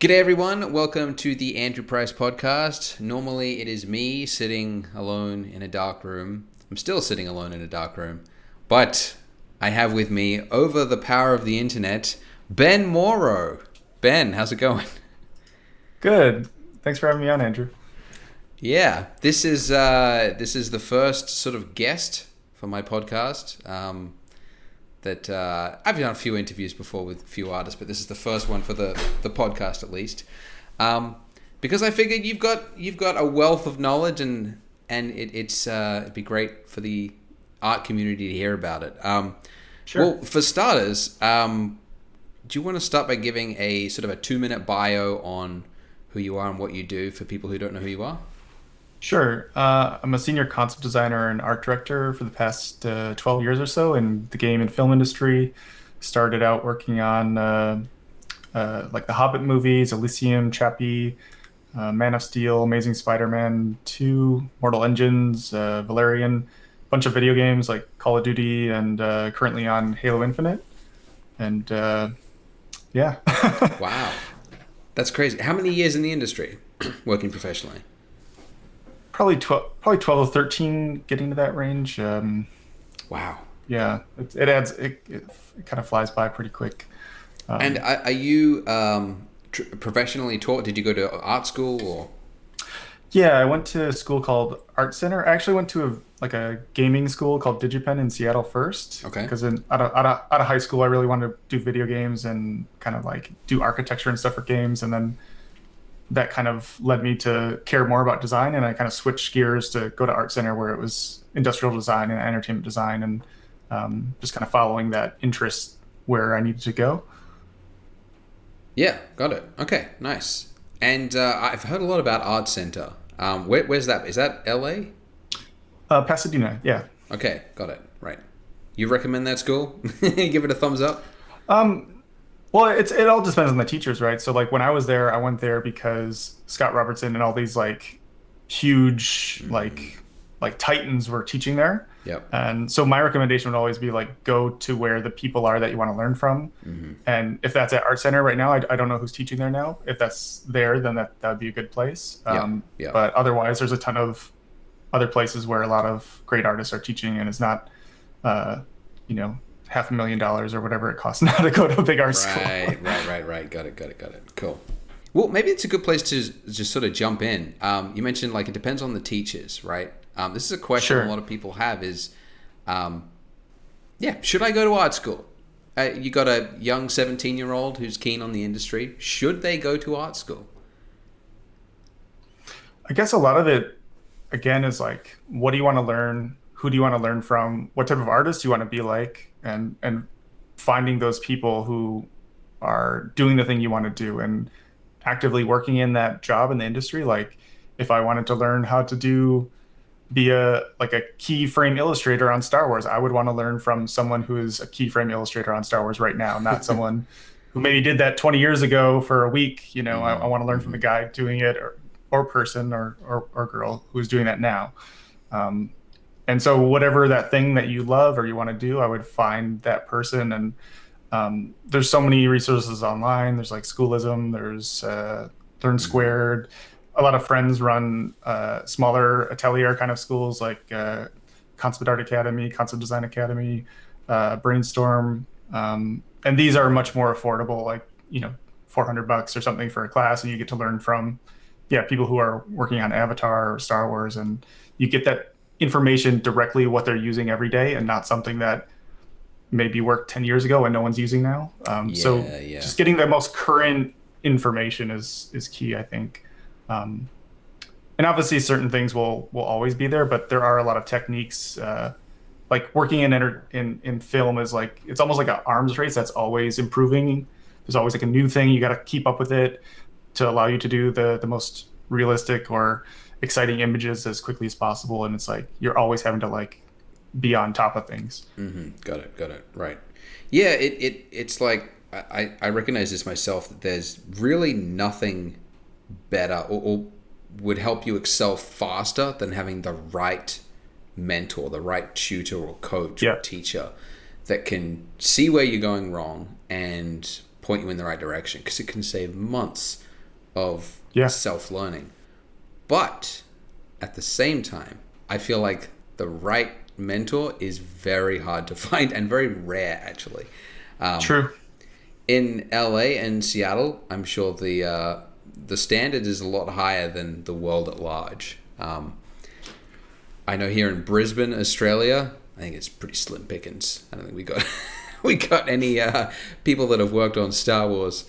G'day everyone, welcome to the Andrew Price podcast. Normally it is me sitting alone in a dark room. I'm still sitting alone in a dark room, but I have with me, over the power of the internet, Ben Mauro. Ben, how's it going? Good. Thanks for having me on, Andrew. Yeah, this is the first sort of guest for my podcast. I've done a few interviews before with a few artists, but this is the first one for the podcast at least, because I figured you've got a wealth of knowledge and it'd be great for the art community to hear about it. Sure. Well, for starters, do you want to start by giving a sort of a 2-minute bio on who you are and what you do for people who don't know who you are? Sure. I'm a senior concept designer and art director for the past 12 years or so in the game and film industry. Started out working on like the Hobbit movies, Elysium, Chappie, Man of Steel, Amazing Spider-Man 2, Mortal Engines, Valerian, bunch of video games like Call of Duty, and currently on Halo Infinite. And yeah. Wow, that's crazy. How many years in the industry working professionally? Probably 12 or 13, getting to that range. Wow. Yeah, it kind of flies by pretty quick. And are you professionally taught? Did you go to art school or? Yeah, I went to a school called Art Center. I actually went to a gaming school called DigiPen in Seattle first. Okay. Because out of high school, I really wanted to do video games and kind of like do architecture and stuff for games, and then that kind of led me to care more about design, and I kind of switched gears to go to Art Center, where it was industrial design and entertainment design, and just kind of following that interest where I needed to go. Yeah, got it. Okay, nice. And I've heard a lot about Art Center. Where's that? Is that LA? Pasadena, yeah. Okay, got it. Right. You recommend that school? Give it a thumbs up? Well, it all depends on the teachers, right? So like when I was there, I went there because Scott Robertson and all these like huge like titans were teaching there. Yep. And so my recommendation would always be like go to where the people are that you want to learn from. Mm-hmm. And if that's at Art Center right now, I don't know who's teaching there now. If that's there, then that would be a good place. Yeah. But otherwise, there's a ton of other places where a lot of great artists are teaching, and it's not, $500,000 or whatever it costs now to go to a big art school. Right. Got it. Cool. Well, maybe it's a good place to just sort of jump in. You mentioned like it depends on the teachers, right? This is a question Sure. a lot of people have is, should I go to art school? You got a young 17-year-old who's keen on the industry. Should they go to art school? I guess a lot of it, again, is like, what do you want to learn? Who do you want to learn from? What type of artist do you want to be like? And finding those people who are doing the thing you want to do and actively working in that job in the industry. Like if I wanted to learn how to be a keyframe illustrator on Star Wars, I would want to learn from someone who is a keyframe illustrator on Star Wars right now, not someone who maybe did that 20 years ago for a week. I want to learn from the guy doing it, or person or girl who's doing that now. And so whatever that thing that you love or you want to do, I would find that person. And there's so many resources online. There's like Schoolism, there's Learn Squared. A lot of friends run smaller atelier kind of schools like Concept Art Academy, Concept Design Academy, Brainstorm. And these are much more affordable, like, $400 or something for a class. And you get to learn from, people who are working on Avatar or Star Wars. And you get that information directly what they're using every day, and not something that maybe worked 10 years ago and no one's using now. So just getting the most current information is key, I think. And obviously certain things will always be there, but there are a lot of techniques, like working in film is like, it's almost like an arms race that's always improving. There's always like a new thing. You got to keep up with it to allow you to do the most realistic or exciting images as quickly as possible. And it's like, you're always having to like be on top of things. Mm-hmm. Got it. Right. Yeah. It's like, I recognize this myself, that there's really nothing better or would help you excel faster than having the right mentor, the right tutor or coach or teacher that can see where you're going wrong and point you in the right direction, because it can save months of Yeah. self-learning. But at the same time, I feel like the right mentor is very hard to find and very rare, actually. True. In LA and Seattle, I'm sure the standard is a lot higher than the world at large. I know here in Brisbane, Australia, I think it's pretty slim pickings. I don't think we got any people that have worked on Star Wars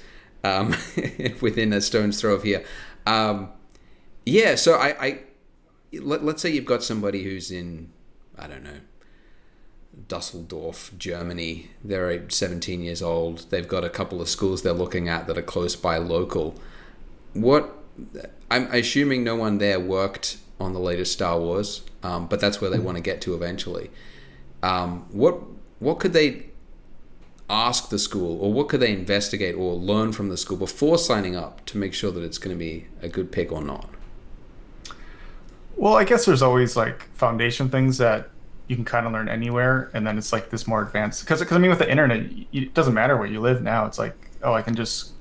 within a stone's throw of here. So let's say you've got somebody who's in, I don't know, Dusseldorf, Germany. They're 17 years old. They've got a couple of schools they're looking at that are close by local. I'm assuming no one there worked on the latest Star Wars, but that's where they want to get to eventually. What could they ask the school, or what could they investigate or learn from the school before signing up to make sure that it's going to be a good pick or not? Well, I guess there's always like foundation things that you can kind of learn anywhere, and then it's like this more advanced. Because I mean, with the internet, it doesn't matter where you live now. It's like, oh, I can just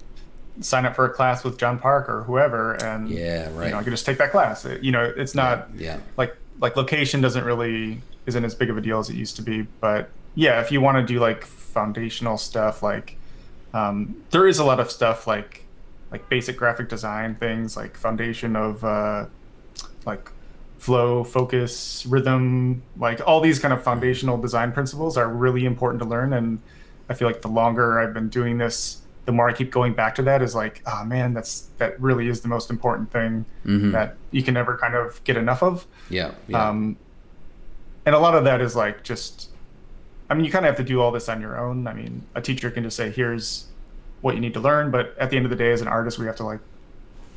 sign up for a class with John Park or whoever, and I can just take that class. It's not like location isn't as big of a deal as it used to be. But yeah, if you want to do like foundational stuff, like there is a lot of stuff like basic graphic design things, like foundation of like flow, focus, rhythm, like all these kind of foundational design principles are really important to learn. And I feel like the longer I've been doing this, the more I keep going back to that, is like, oh man, that really is the most important thing that you can never kind of get enough of. Yeah. And a lot of that is like just, I mean, you kind of have to do all this on your own. I mean, a teacher can just say, here's what you need to learn. But at the end of the day, as an artist, we have to like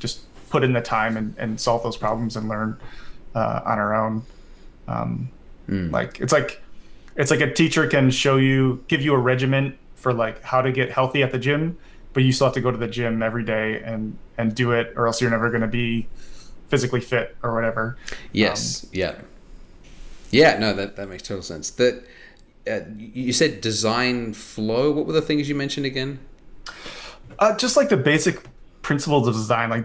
just put in the time and solve those problems and learn on our own. Like it's like a teacher can give you a regimen for like how to get healthy at the gym, but you still have to go to the gym every day and do it, or else you're never going to be physically fit or whatever. Yes. No, that makes total sense. That you said design flow. What were the things you mentioned again? Just like the basic principles of design, like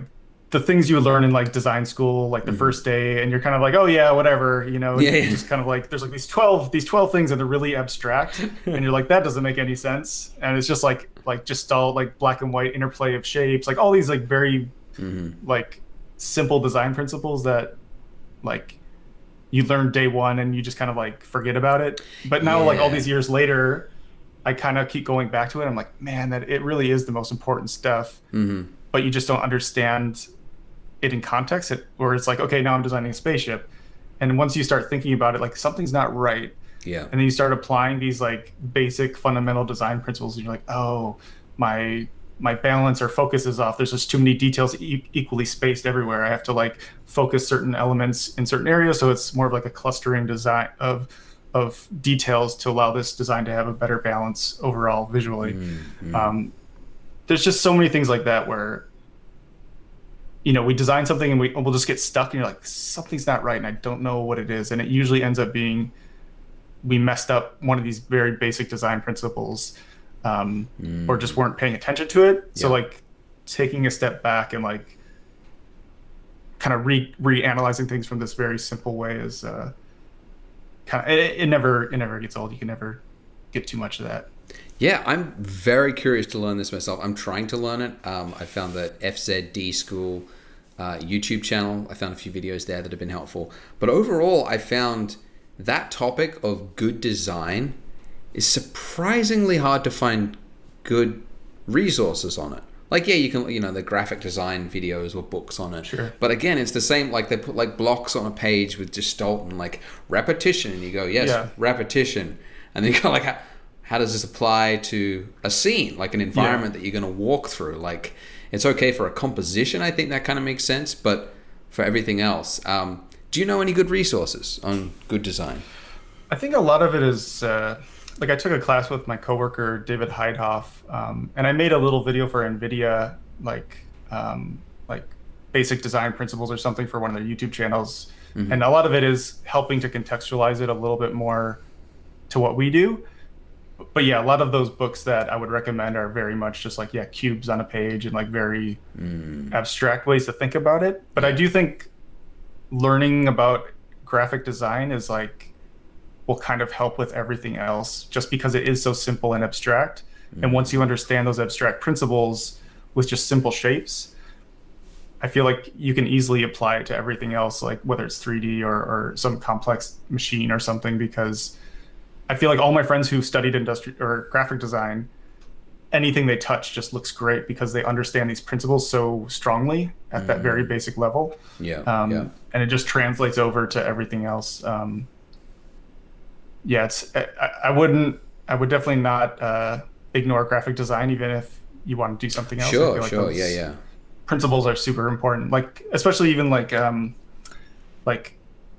the things you would learn in like design school, like the first day, and you're kind of like, oh yeah, whatever, just kind of like, there's like these 12 things that are really abstract, and you're like, that doesn't make any sense. And it's just like just all like black and white interplay of shapes, like all these like very like simple design principles that like you learn day one and you just kind of like forget about it. But now like all these years later, I kind of keep going back to it. I'm like, man, that it really is the most important stuff. But you just don't understand it in context, where it's like, okay, now I'm designing a spaceship, and once you start thinking about it, like something's not right, and then you start applying these like basic fundamental design principles, and you're like, oh, my balance or focus is off. There's just too many details equally spaced everywhere. I have to like focus certain elements in certain areas, so it's more of like a clustering design of details to allow this design to have a better balance overall visually. There's just so many things like that where we design something and we'll just get stuck, and you're like, something's not right and I don't know what it is. And it usually ends up being we messed up one of these very basic design principles, or just weren't paying attention to it. So like taking a step back and like kind of reanalyzing things from this very simple way is kind of, it never gets old. You can never get too much of that. Yeah, I'm very curious to learn this myself. I'm trying to learn it. I found the FZD School YouTube channel. I found a few videos there that have been helpful. But overall, I found that topic of good design is surprisingly hard to find good resources on it. Like, yeah, you can, the graphic design videos or books on it. Sure. But again, it's the same, like they put like blocks on a page with Gestalt and like repetition. And you go, yes, repetition. And then you go like, how does this apply to a scene, like an environment that you're going to walk through? Like, it's okay for a composition. I think that kind of makes sense. But for everything else, do you know any good resources on good design? I think a lot of it is, like I took a class with my coworker, David Heidhoff, and I made a little video for NVIDIA, like basic design principles or something for one of their YouTube channels. And a lot of it is helping to contextualize it a little bit more to what we do. but yeah, a lot of those books that I would recommend are very much just like, yeah, cubes on a page and like very abstract ways to think about it. But I Yeah. do think learning about graphic design is like will kind of help with everything else just because it is so simple and abstract. And once you understand those abstract principles with just simple shapes, I feel like you can easily apply it to everything else, like whether it's 3D or some complex machine or something, because I feel like all my friends who studied industry or graphic design, anything they touch just looks great because they understand these principles so strongly at that very basic level. Yeah. Yeah. And it just translates over to everything else. Yeah, I would definitely not ignore graphic design, even if you want to do something else. I Sure. feel like Sure. Yeah. those Yeah. principles are super important. Like, especially even like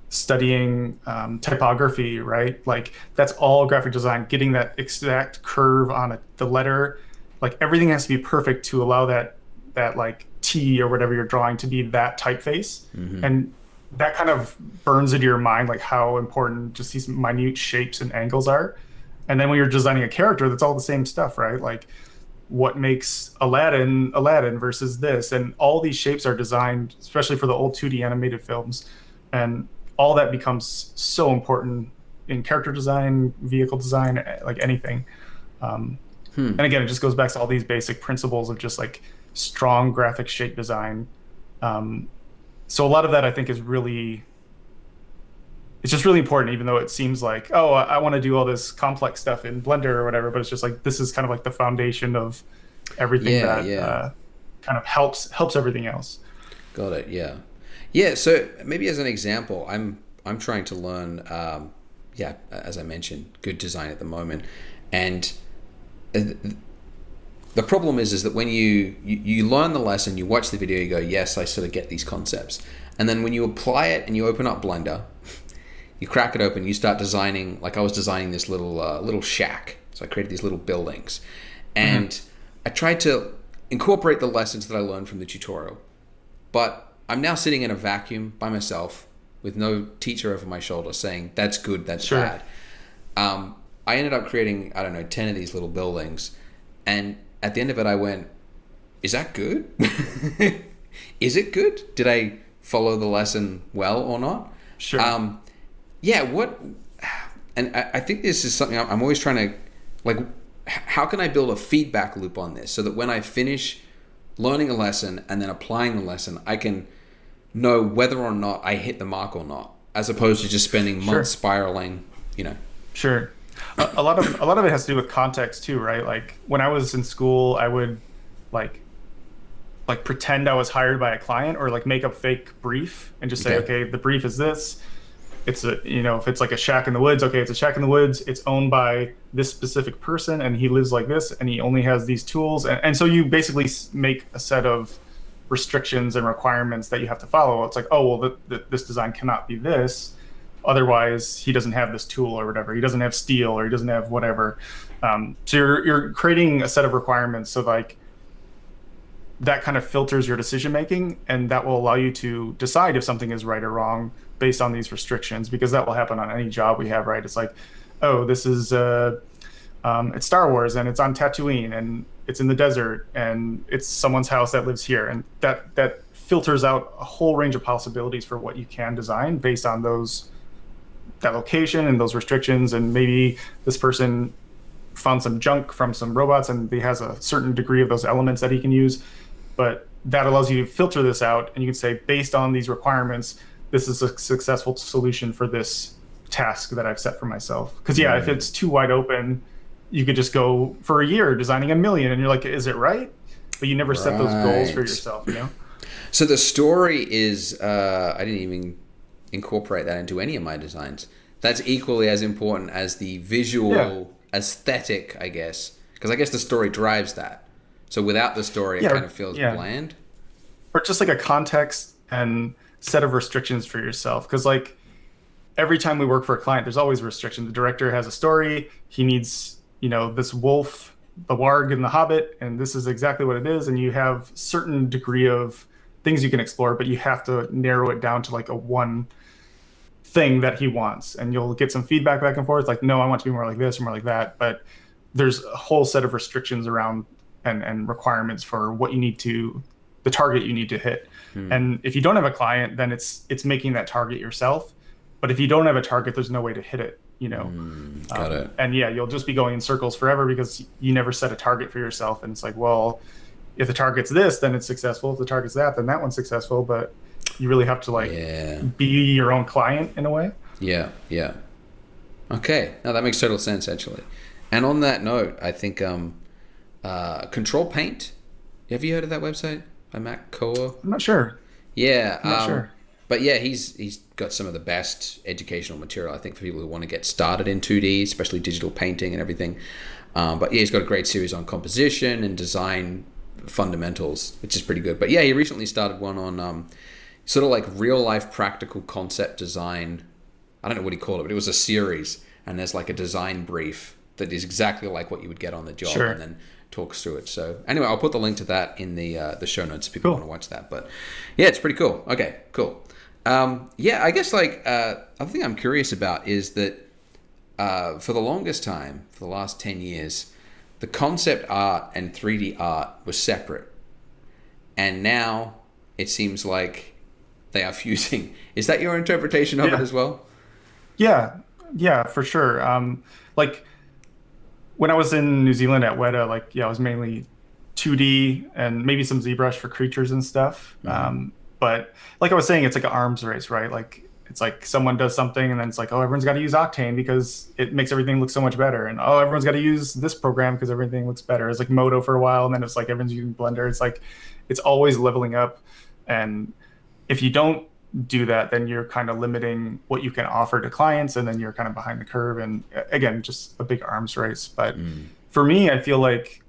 studying typography, right? Like that's all graphic design, getting that exact curve on the letter. Like everything has to be perfect to allow that like T or whatever you're drawing to be that typeface. And that kind of burns into your mind like how important just these minute shapes and angles are. And then when you're designing a character, that's all the same stuff, right? Like what makes Aladdin versus this, and all these shapes are designed especially for the old 2D animated films, and all that becomes so important in character design, vehicle design, like anything. And again, it just goes back to all these basic principles of just like strong graphic shape design. So a lot of that I think is really, it's just really important, even though it seems like, oh, I want to do all this complex stuff in Blender or whatever, but it's just like this is kind of like the foundation of everything Yeah. that Yeah. kind of helps everything else. Got it. Yeah. Yeah. So maybe as an example, I'm trying to learn. Yeah, as I mentioned, good design at the moment, and the problem is that when you learn the lesson, you watch the video, you go, yes, I sort of get these concepts, and then when you apply it and you open up Blender, you crack it open, you start designing. Like I was designing this little shack, so I created these little buildings, and I tried to incorporate the lessons that I learned from the tutorial, but I'm now sitting in a vacuum by myself with no teacher over my shoulder saying that's good, that's Sure. bad. I ended up creating, I don't know, 10 of these little buildings, and at the end of it I went, is that good? Is it good? Did I follow the lesson well or not? Sure. Yeah, what, and I think this is something I'm always trying to, like, how can I build a feedback loop on this so that when I finish learning a lesson and then applying the lesson, I can know whether or not I hit the mark or not, as opposed to just spending months spiraling, you know. Sure. A lot of it has to do with context too, right? Like when I was in school, I would like pretend I was hired by a client or like make up fake brief and just say, okay, the brief is this. It's a, you know, if it's like a shack in the woods, okay, it's a shack in the woods. It's owned by this specific person and he lives like this and he only has these tools. And so you basically make a set of restrictions and requirements that you have to follow. It's like, oh, well, this design cannot be this. Otherwise, he doesn't have this tool or whatever. He doesn't have steel or he doesn't have whatever. So you're creating a set of requirements. So like that kind of filters your decision making, and that will allow you to decide if something is right or wrong based on these restrictions, because that will happen on any job we have, right? It's like, oh, this is it's Star Wars and it's on Tatooine and it's in the desert and it's someone's house that lives here, and that filters out a whole range of possibilities for what you can design based on that location and those restrictions. And maybe this person found some junk from some robots and he has a certain degree of those elements that he can use, but that allows you to filter this out and you can say, based on these requirements, this is a successful solution for this task that I've set for myself. Because yeah, if it's too wide open, you could just go for a year designing a million and you're like, is it right? But you never set those goals for yourself, you know? So the story is, I didn't even incorporate that into any of my designs. That's equally as important as the visual aesthetic, I guess. Because I guess the story drives that. So without the story, it kind of feels bland. Or just like a context and set of restrictions for yourself. Because like every time we work for a client, there's always restrictions. The director has a story. He needs, you know, this wolf, the warg, and the hobbit, and this is exactly what it is. And you have certain degree of things you can explore, but you have to narrow it down to like a one thing that he wants. And you'll get some feedback back and forth, like, no, I want to be more like this or more like that. But there's a whole set of restrictions around and requirements for what you need to, the target you need to hit. And if you don't have a client, then it's making that target yourself. But if you don't have a target, there's no way to hit it, you know. Got it. And yeah, you'll just be going in circles forever because you never set a target for yourself. And it's like, well, if the target's this, then it's successful. If the target's that, then that one's successful. But you really have to like be your own client in a way. Yeah, yeah. Okay, no, that makes total sense actually. And on that note, I think Control Paint. Have you heard of that website by Matt Koa? I'm not sure. Yeah, I'm not sure. But yeah, he's got some of the best educational material, I think, for people who want to get started in 2D, especially digital painting and everything. But yeah, he's got a great series on composition and design fundamentals, which is pretty good. But yeah, he recently started one on sort of like real life practical concept design. I don't know what he called it, but it was a series, and there's like a design brief that is exactly like what you would get on the job, Sure. and then talks through it. So anyway, I'll put the link to that in the show notes if people want to watch that. But yeah, it's pretty cool. Okay, cool. Yeah, I guess like other thing I'm curious about is that for the longest time, for the last 10 years, the concept art and 3D art were separate. And now it seems like they are fusing. Is that your interpretation of it as well? Yeah, for sure. Like when I was in New Zealand at Weta, like, yeah, I was mainly 2D and maybe some ZBrush for creatures and stuff. But like I was saying, it's like an arms race, right? Like it's like someone does something and then it's like, oh, everyone's got to use Octane because it makes everything look so much better. And oh, everyone's got to use this program because everything looks better. It's like Moto for a while, and then it's like everyone's using Blender. It's like it's always leveling up. And if you don't do that, then you're kind of limiting what you can offer to clients, and then you're kind of behind the curve. And again, just a big arms race. But for me, I feel like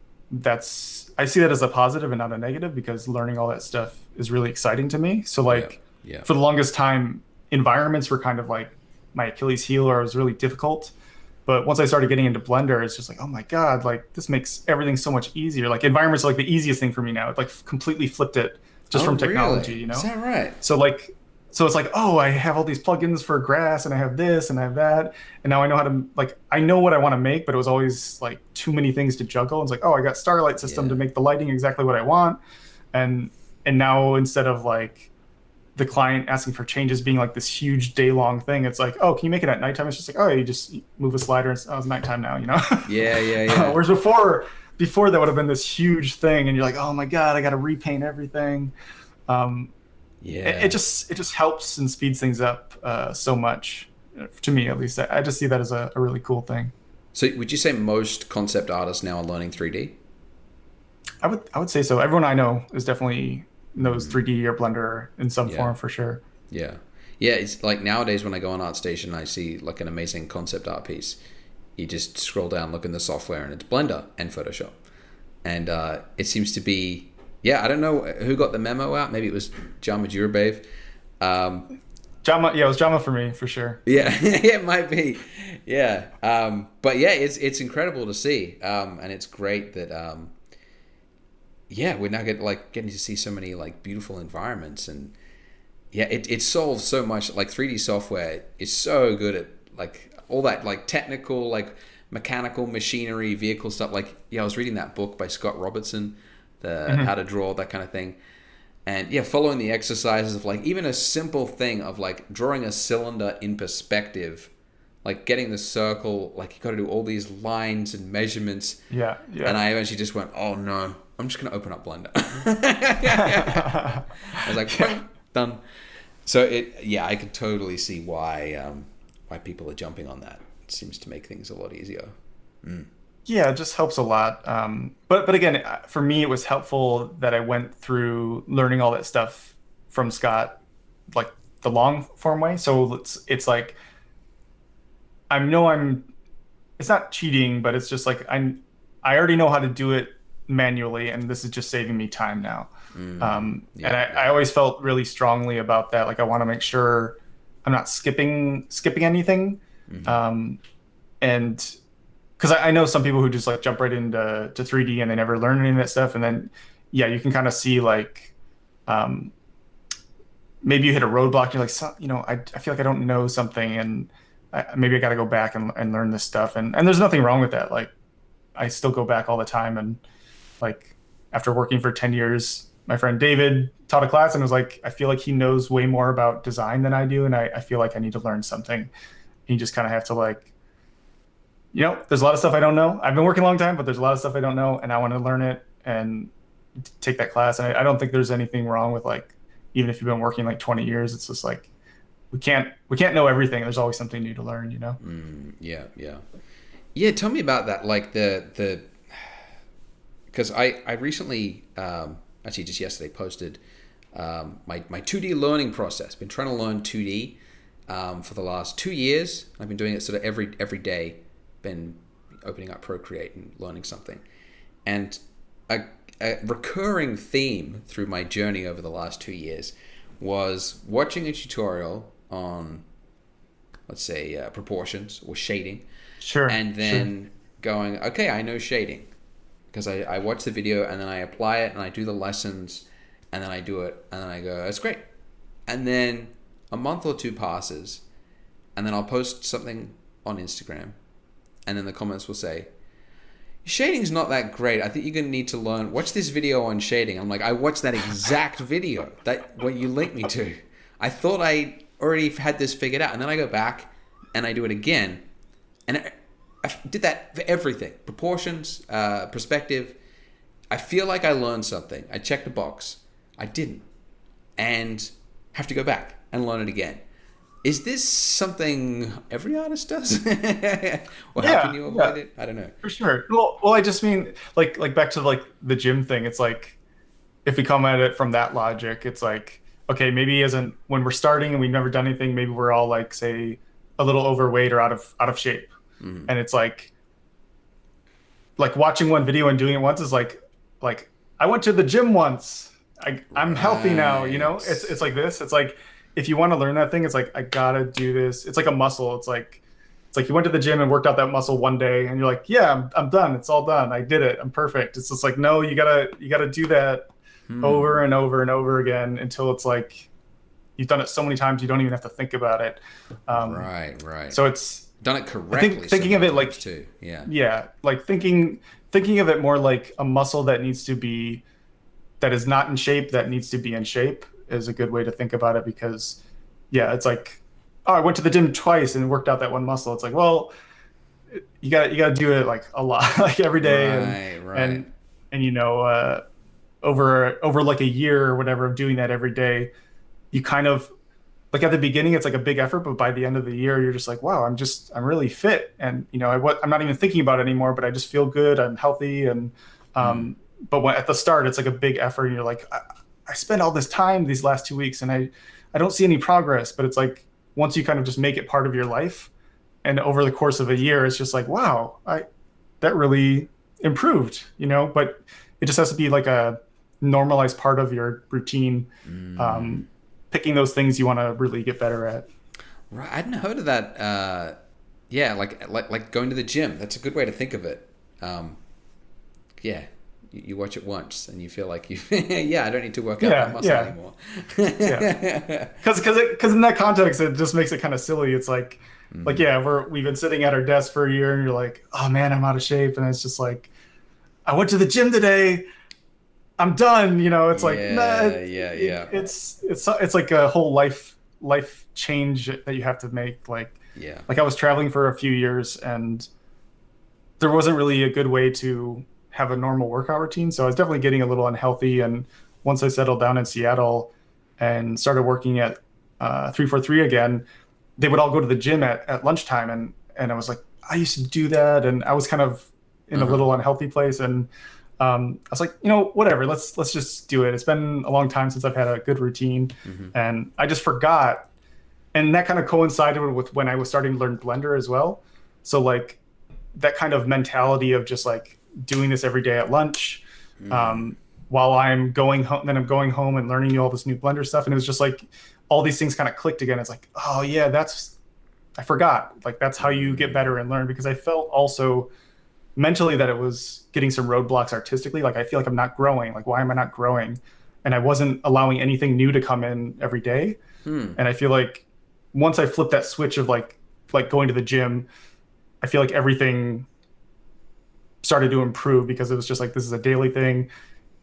I see that as a positive and not a negative, because learning all that stuff is really exciting to me. So like for the longest time, environments were kind of like my Achilles heel, or it was really difficult. But once I started getting into Blender, it's just like, oh my God, like this makes everything so much easier. Like environments are like the easiest thing for me now. It like completely flipped it just from technology, really? you know? Is that right? So it's like, oh, I have all these plugins for grass, and I have this and I have that. And now I know how to, like, I know what I want to make, but it was always like too many things to juggle. It's like, oh, I got Starlight System to make the lighting exactly what I want. And now instead of like the client asking for changes being like this huge day-long thing, it's like, oh, can you make it at nighttime? It's just like, oh, you just move a slider and it's nighttime now, you know? Yeah. Whereas before that would have been this huge thing, and you're like, oh my God, I got to repaint everything. It just helps and speeds things up so much, to me at least. I just see that as a really cool thing. So would you say most concept artists now are learning 3D? I would say so. Everyone I know is definitely knows 3D or Blender in some form for sure. Yeah. It's like nowadays when I go on ArtStation, I see like an amazing concept art piece. You just scroll down, look in the software, and it's Blender and Photoshop. And it seems to be, I don't know who got the memo out. Maybe it was Jama Jurabaev. Jama, it was Jama for me, for sure. Yeah, it might be. Yeah. But yeah, it's incredible to see. And it's great that, we're now getting to see so many like beautiful environments. And it solves so much. Like 3D software is so good at like all that like technical, like mechanical machinery, vehicle stuff. Like, I was reading that book by Scott Robertson, how to draw, that kind of thing. And following the exercises of like even a simple thing of like drawing a cylinder in perspective, like getting the circle, like you got to do all these lines and measurements. Yeah. And I eventually just went, oh no, I'm just going to open up Blender. I was like, done. So I could totally see why people are jumping on that. It seems to make things a lot easier. Yeah, it just helps a lot. But again, for me, it was helpful that I went through learning all that stuff from Scott, like the long form way. So it's like, it's not cheating, but it's just like, I already know how to do it manually, and this is just saving me time now. I always felt really strongly about that. Like I want to make sure I'm not skipping anything. And because I know some people who just like jump right into 3D and they never learn any of that stuff. And then, you can kind of see like, maybe you hit a roadblock. You're like, I feel like I don't know something, and maybe I got to go back and learn this stuff. And there's nothing wrong with that. Like, I still go back all the time. And like after working for 10 years, my friend David taught a class and was like, I feel like he knows way more about design than I do. And I feel like I need to learn something. You just kind of have to like, there's a lot of stuff I don't know. I've been working a long time, but there's a lot of stuff I don't know, and I want to learn it and take that class. And I don't think there's anything wrong with like, even if you've been working like 20 years, it's just like, we can't know everything. There's always something new to learn, Yeah. Tell me about that. Like because I recently, actually just yesterday posted my 2D learning process. Been trying to learn 2D for the last 2 years. I've been doing it sort of every day. Been opening up Procreate and learning something. And a recurring theme through my journey over the last 2 years was watching a tutorial on, let's say, proportions or shading. Sure. And then going, okay, I know shading. Because I watch the video and then I apply it and I do the lessons and then I do it and then I go, that's great. And then a month or two passes and then I'll post something on Instagram and then the comments will say, shading's not that great. I think you're going to need to learn. Watch this video on shading. I'm like, I watched that exact video, that what you linked me to. I thought I already had this figured out. And then I go back and I do it again. And I did that for everything. Proportions, perspective. I feel like I learned something. I checked the box. I didn't. And have to go back and learn it again. Is this something every artist does? Or how can you avoid it? I don't know. For sure. Well, I just mean like back to like the gym thing. It's like if we come at it from that logic, it's like, okay, maybe when we're starting and we've never done anything, maybe we're all like, say, a little overweight or out of shape. Mm-hmm. And it's like watching one video and doing it once is like I went to the gym once. I'm healthy now, It's like this. It's like if you want to learn that thing, it's like I gotta do this. It's like a muscle. It's like you went to the gym and worked out that muscle one day, and you're like, yeah, I'm done. It's all done. I did it. I'm perfect. It's just like, no, you gotta do that over and over and over again until it's like you've done it so many times you don't even have to think about it. Right. So it's done it correctly. Thinking of it like too. Yeah, like thinking of it more like a muscle that is not in shape, that needs to be in shape is a good way to think about it, because it's like, oh, I went to the gym twice and worked out that one muscle. It's like, well, you gotta do it like a lot, like every day, and over like a year or whatever of doing that every day, you kind of like at the beginning it's like a big effort, but by the end of the year you're just like, wow, I'm really fit, and I'm not even thinking about it anymore, but I just feel good, I'm healthy, and but at the start it's like a big effort and you're like, I spent all this time these last 2 weeks and I don't see any progress. But it's like once you kind of just make it part of your life, and over the course of a year it's just like, wow, that really improved, but it just has to be like a normalized part of your routine, picking those things you want to really get better at. Right. I hadn't heard of that. Like going to the gym. That's a good way to think of it. You watch it once and you feel like I don't need to work out that muscle anymore. Because in that context, it just makes it kind of silly. It's like, we've been sitting at our desk for a year and you're like, oh man, I'm out of shape. And it's just like, I went to the gym today. I'm done. It's like, it's like a whole life change that you have to make. Like I was traveling for a few years and there wasn't really a good way to have a normal workout routine. So I was definitely getting a little unhealthy. And once I settled down in Seattle and started working at 343 again, they would all go to the gym at lunchtime. And I was like, I used to do that. And I was kind of in a little unhealthy place. And I was like, whatever, let's just do it. It's been a long time since I've had a good routine. And I just forgot. And that kind of coincided with when I was starting to learn Blender as well. So like that kind of mentality of just like doing this every day at lunch, while I'm going home, then I'm going home and learning all this new Blender stuff. And it was just like all these things kind of clicked again. It's like, oh yeah, I forgot. Like that's how you get better and learn, because I felt also mentally that it was getting some roadblocks artistically. Like I feel like I'm not growing. Like why am I not growing? And I wasn't allowing anything new to come in every day. And I feel like once I flipped that switch of like going to the gym, I feel like everything started to improve because it was just like, this is a daily thing.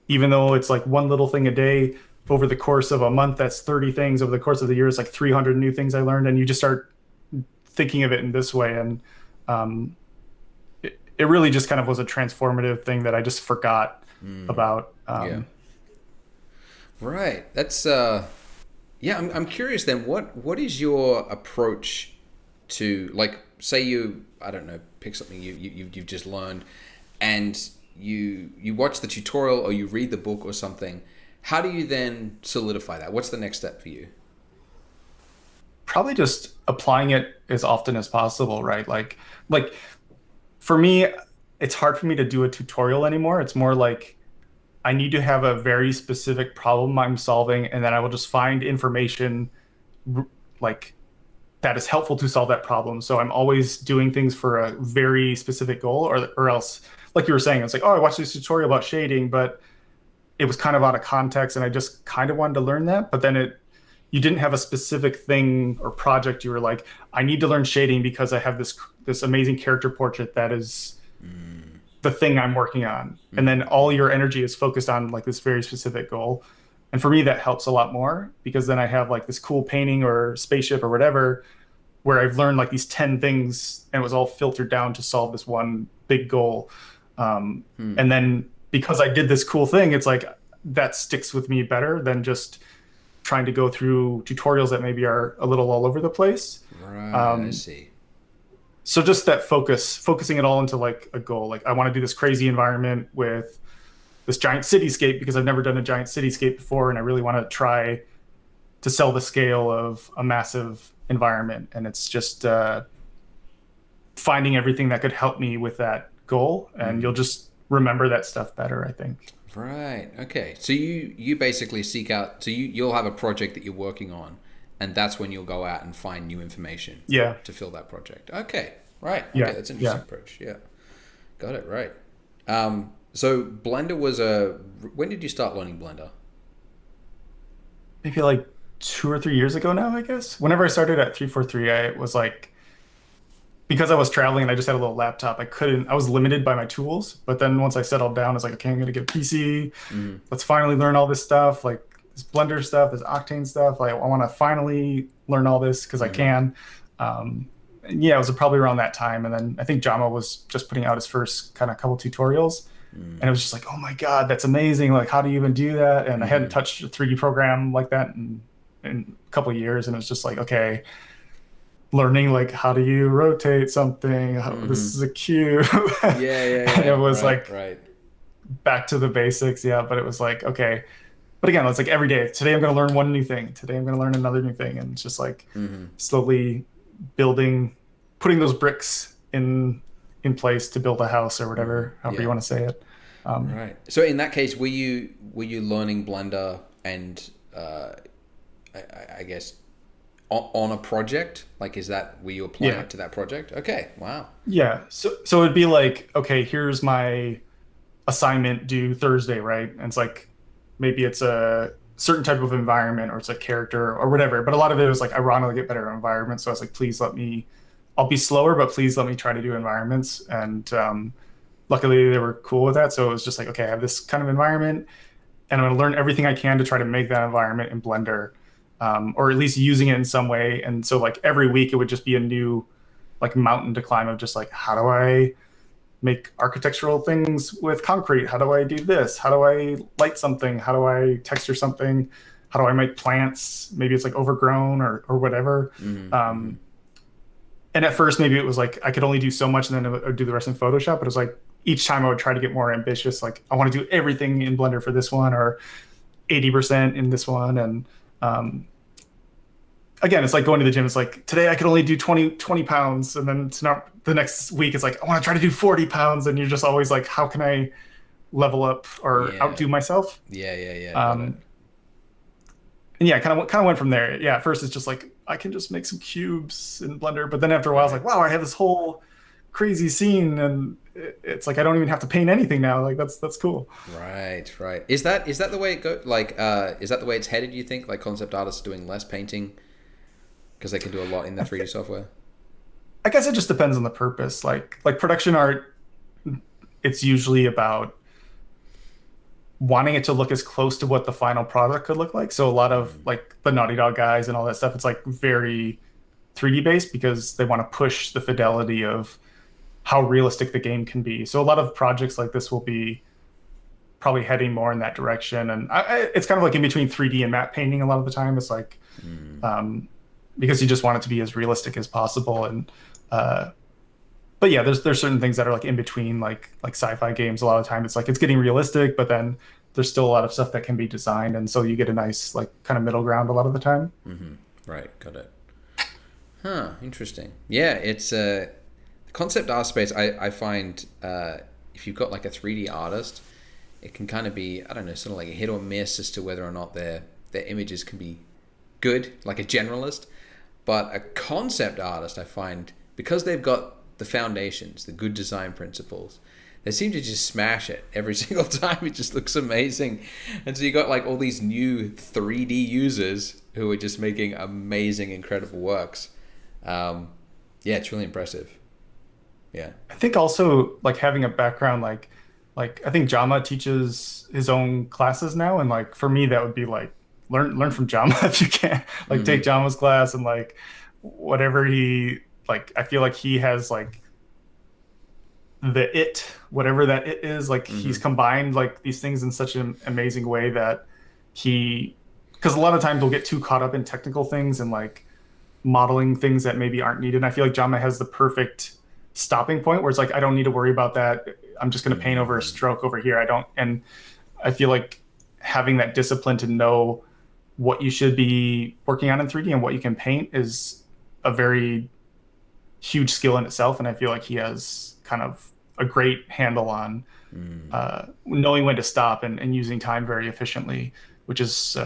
Even though it's like one little thing a day, over the course of a month, that's 30 things. Over the course of the year, it's like 300 new things I learned. And you just start thinking of it in this way. And um, it really just kind of was a transformative thing that I just forgot about. Yeah. Right. That's yeah. I'm curious then. What is your approach to, like, say you, I don't know, pick something you've just learned, and you watch the tutorial or you read the book or something. How do you then solidify that? What's the next step for you? Probably just applying it as often as possible, right? Like for me, it's hard for me to do a tutorial anymore. It's more like I need to have a very specific problem I'm solving, and then I will just find information like that is helpful to solve that problem. So I'm always doing things for a very specific goal, or else, like you were saying, it's like, oh, I watched this tutorial about shading, but it was kind of out of context, and I just kind of wanted to learn that. But then you didn't have a specific thing or project. You were like, I need to learn shading because I have this amazing character portrait that is the thing I'm working on. And then all your energy is focused on like this very specific goal. And for me, that helps a lot more, because then I have like this cool painting or spaceship or whatever, where I've learned like these 10 things and it was all filtered down to solve this one big goal. And then because I did this cool thing, it's like that sticks with me better than just trying to go through tutorials that maybe are a little all over the place. Right. I see. So just that focusing it all into like a goal. Like I want to do this crazy environment with this giant cityscape because I've never done a giant cityscape before, and I really want to try to sell the scale of a massive environment. And it's just finding everything that could help me with that goal, and you'll just remember that stuff better, I think. Right. Okay. So you basically seek out. So you'll have a project that you're working on, and that's when you'll go out and find new information. Yeah. To fill that project. Okay. Right. Okay. Yeah. That's an interesting approach. Yeah. Got it. Right. So Blender was when did you start learning Blender? Maybe like 2 or 3 years ago now, I guess. Whenever I started at 343, I was like, because I was traveling and I just had a little laptop, I was limited by my tools. But then once I settled down, I was like, okay, I'm going to get a PC. Let's finally learn all this stuff, like this Blender stuff, this Octane stuff. Like, I want to finally learn all this because I can. And yeah, it was probably around that time. And then I think Jama was just putting out his first kind of couple tutorials. And it was just like, oh my God, that's amazing. Like, how do you even do that? And I hadn't touched a 3D program like that in a couple of years. And it was just like, okay, learning like, how do you rotate something? This is a cube. Yeah. And it was right. Back to the basics. Yeah. But it was like, okay. But again, it's like every day. Today I'm going to learn one new thing. Today I'm going to learn another new thing. And it's just like slowly building, putting those bricks in place to build a house or whatever, however you want to say it. Right. So in that case, were you learning Blender and I guess on a project? Like, were you applying it to that project? Okay. Wow. Yeah. So it'd be like, okay, here's my assignment due Thursday, right? And it's like, maybe it's a certain type of environment or it's a character or whatever. But a lot of it was like, I want to get better environments. So I was like, please I'll be slower, but please let me try to do environments. And luckily they were cool with that. So it was just like, okay, I have this kind of environment and I'm going to learn everything I can to try to make that environment in Blender, or at least using it in some way. And so like every week it would just be a new like mountain to climb of just like, how do I make architectural things with concrete? How do I do this? How do I light something? How do I texture something? How do I make plants? Maybe it's like overgrown or whatever. And at first, maybe it was like I could only do so much and then I would do the rest in Photoshop. But it was like each time I would try to get more ambitious. Like I want to do everything in Blender for this one or 80% in this one. And again, it's like going to the gym. It's like today I could only do 20 pounds. And then the next week it's like, I want to try to do 40 pounds. And you're just always like, how can I level up or outdo myself? Yeah. And yeah, kind of went from there. Yeah, at first it's just like, I can just make some cubes in Blender. But then after a while, I was like, wow, I have this whole crazy scene. And it's like, I don't even have to paint anything now. Like, that's cool. Right. Is that the way it goes? Like, is that the way it's headed, you think? Like concept artists doing less painting because they can do a lot in the 3D software? I guess it just depends on the purpose. Like production art, it's usually about wanting it to look as close to what the final product could look like. So a lot of like the Naughty Dog guys and all that stuff, it's like very 3D based because they want to push the fidelity of how realistic the game can be. So a lot of projects like this will be probably heading more in that direction. And it's kind of like in between 3D and matte painting a lot of the time. It's like, because you just want it to be as realistic as possible. And, but yeah, there's certain things that are like in between, like sci-fi games. A lot of the time it's like it's getting realistic, but then there's still a lot of stuff that can be designed, and so you get a nice like kind of middle ground a lot of the time. Right, got it. Huh, interesting. Yeah, it's the concept art space. I find if you've got like a 3D artist, it can kind of be, I don't know, sort of like a hit or miss as to whether or not their images can be good, like a generalist. But a concept artist, I find, because they've got the foundations, the good design principles, they seem to just smash it every single time. It just looks amazing. And so you got like all these new 3D users who are just making amazing, incredible works. Yeah, it's really impressive. Yeah. I think also like having a background like I think Jama teaches his own classes now, and like for me that would be like learn from Jama if you can. Like take Jama's class and like whatever he like, I feel like he has like whatever that it is, like he's combined like these things in such an amazing way that because a lot of times we'll get too caught up in technical things and like modeling things that maybe aren't needed. And I feel like Jama has the perfect stopping point where it's like, I don't need to worry about that. I'm just going to paint over a stroke over here. And I feel like having that discipline to know what you should be working on in 3D and what you can paint is a very huge skill in itself. And I feel like he has kind of a great handle on knowing when to stop and using time very efficiently, which is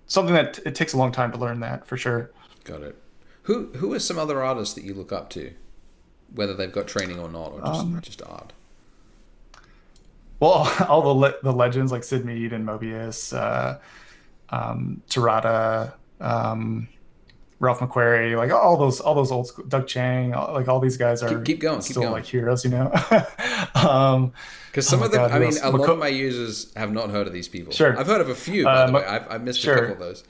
something that it takes a long time to learn that for sure. Got it. Who are some other artists that you look up to, whether they've got training or not, or just art? Well, all the legends like Sid Mead and Mobius, Terada, Ralph McQuarrie, like all those old school, Doug Chang, like all these guys are keep going, like heroes, you know. Because some of them, I mean, a lot of my users have not heard of these people. Sure, I've heard of a few, by the way. I've missed a couple of those.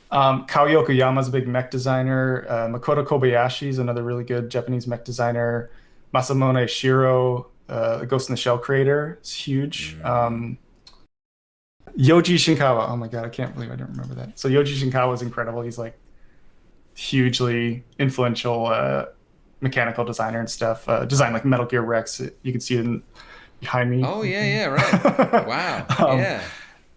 Kao Yokoyama's a big mech designer. Makoto Kobayashi is another really good Japanese mech designer. Masamune Shiro, the Ghost in the Shell creator, is huge. Yoji Shinkawa. Oh my god, I can't believe I don't remember that. So Yoji Shinkawa is incredible. He's like hugely influential mechanical designer and stuff. Designed like Metal Gear Rex. You can see it behind me. Oh yeah, right. Wow. Yeah.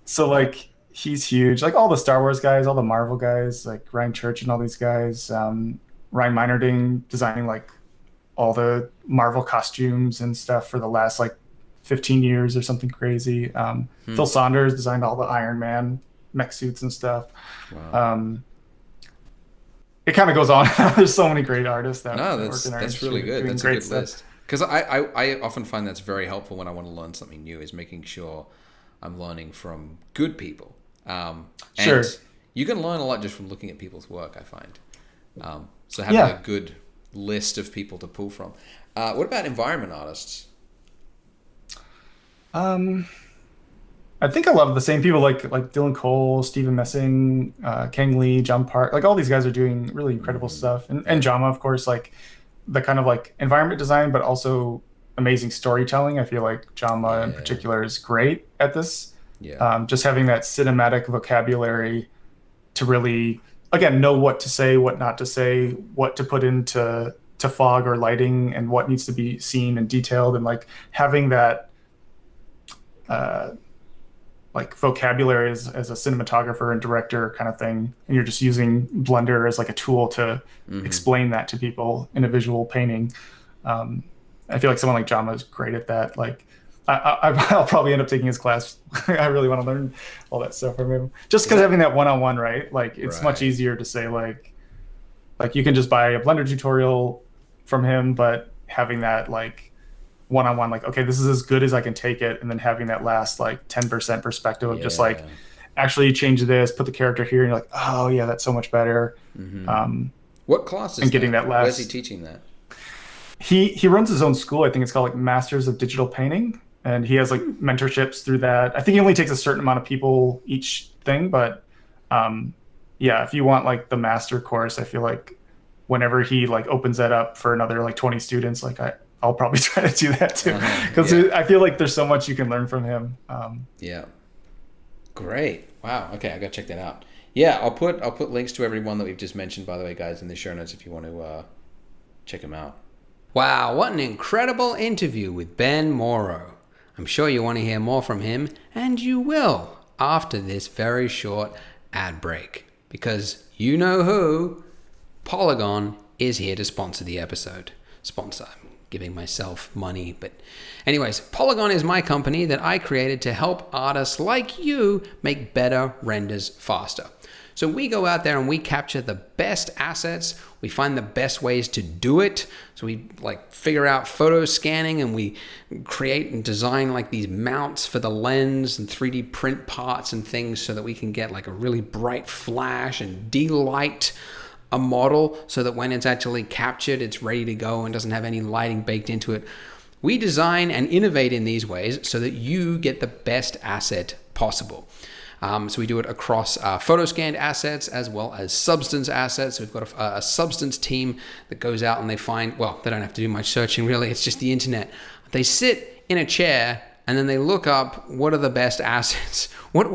So like he's huge. Like all the Star Wars guys, all the Marvel guys, like Ryan Church and all these guys. Ryan Meinerding designing like all the Marvel costumes and stuff for the last like 15 years or something crazy. Phil Saunders designed all the Iron Man mech suits and stuff. Wow. It kind of goes on. There's so many great artists that work in our that's really good. That's a good list. Because I often find that's very helpful when I want to learn something new, is making sure I'm learning from good people. Sure. You can learn a lot just from looking at people's work, I find. So having a good list of people to pull from. What about environment artists? I think a lot of the same people like Dylan Cole, Stephen Messing, Kang Lee, John Park, like all these guys are doing really incredible stuff. And Jama, of course, like the kind of like environment design, but also amazing storytelling. I feel like Jama in particular is great at this. Yeah. Just having that cinematic vocabulary to really, again, know what to say, what not to say, what to put into fog or lighting, and what needs to be seen and detailed, and like having that like vocabulary as a cinematographer and director kind of thing, and you're just using Blender as like a tool to explain that to people in a visual painting. I feel like someone like Jama is great at that. Like I'll probably end up taking his class. I really want to learn all that stuff from him, just because having that one-on-one, right? Like it's much easier to say like you can just buy a Blender tutorial from him, but having that like one-on-one, like, okay, this is as good as I can take it, and then having that last like 10% perspective of just like, actually change this, put the character here, and you're like, oh yeah, that's so much better. What class is and getting that last. Where's he teaching that? He runs his own school. I think it's called like Masters of Digital Painting, and he has like mentorships through that. I think he only takes a certain amount of people each thing, but yeah, if you want like the master course, I feel like whenever he like opens that up for another like 20 students, like I'll probably try to do that too, because Yeah. I feel like there's so much you can learn from him. Yeah. Great. Wow. Okay, I gotta check that out. Yeah, I'll put links to everyone that we've just mentioned, by the way, guys, in the show notes if you want to check them out. Wow, what an incredible interview with Ben Mauro. I'm sure you want to hear more from him, and you will after this very short ad break. Because you know who? Polygon is here to sponsor the episode. Sponsor. I'm giving myself money, but anyways, Polygon is my company that I created to help artists like you make better renders faster. So we go out there and we capture the best assets. We find the best ways to do it. So we like figure out photo scanning, and we create and design like these mounts for the lens and 3D print parts and things so that we can get like a really bright flash and de-light a model so that when it's actually captured, it's ready to go and doesn't have any lighting baked into it. We design and innovate in these ways so that you get the best asset possible. So we do it across photo scanned assets as well as substance assets. So we've got a substance team that goes out and they find, well, they don't have to do much searching really, it's just the internet. They sit in a chair and then they look up what are the best assets. What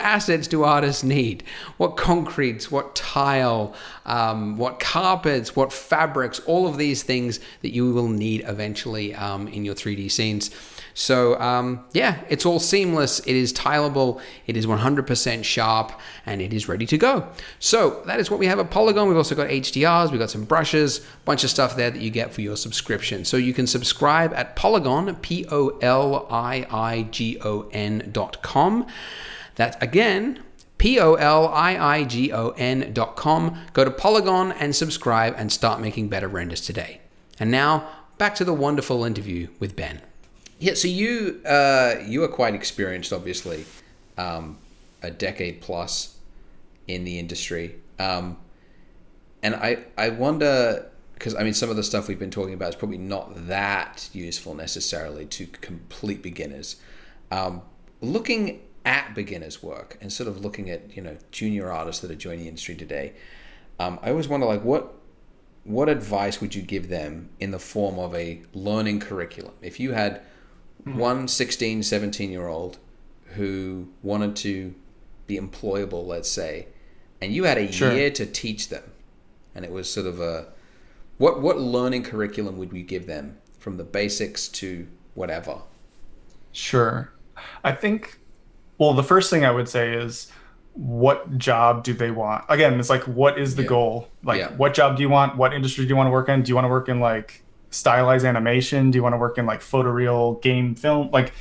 assets do artists need? What concretes, what tile, what carpets, what fabrics, all of these things that you will need eventually in your 3D scenes. So yeah, it's all seamless. It is tileable. It is 100% sharp, and it is ready to go. So that is what we have at Polygon. We've also got HDRs. We've got some brushes, a bunch of stuff there that you get for your subscription. So you can subscribe at Polygon, POLIIGON.com. That's again, POLIIGON.com. Go to Polygon and subscribe and start making better renders today. And now back to the wonderful interview with Ben. Yeah, so you are quite experienced, obviously, a decade plus in the industry. And I wonder, because I mean, some of the stuff we've been talking about is probably not that useful necessarily to complete beginners. Looking at beginners' work and sort of looking at, you know, junior artists that are joining the industry today, I always wonder, like, what advice would you give them in the form of a learning curriculum? If you had one 16, 17-year-old who wanted to be employable, let's say, and you had a year to teach them, and it was sort of what learning curriculum would you give them from the basics to whatever? Sure. I think, well, the first thing I would say is, what job do they want? Again, it's like, what is the goal? Like, what job do you want? What industry do you want to work in? Do you want to work in like stylized animation? Do you want to work in like photoreal game film? Like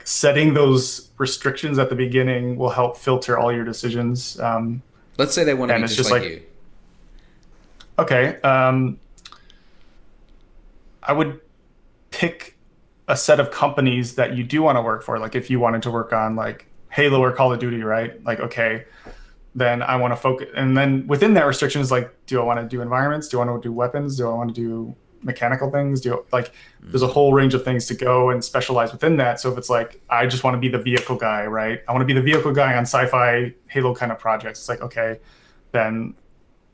setting those restrictions at the beginning will help filter all your decisions. Let's say they want to be just like you. Okay. I would pick a set of companies that you do want to work for. Like if you wanted to work on like Halo or Call of Duty, right? Like, okay, then I want to focus. And then within that restriction is like, do I want to do environments? Do I want to do weapons? Do I want to do mechanical things? There's a whole range of things to go and specialize within that. So if it's like, I just want to be the vehicle guy, right? I want to be the vehicle guy on sci-fi Halo kind of projects. It's like, okay, then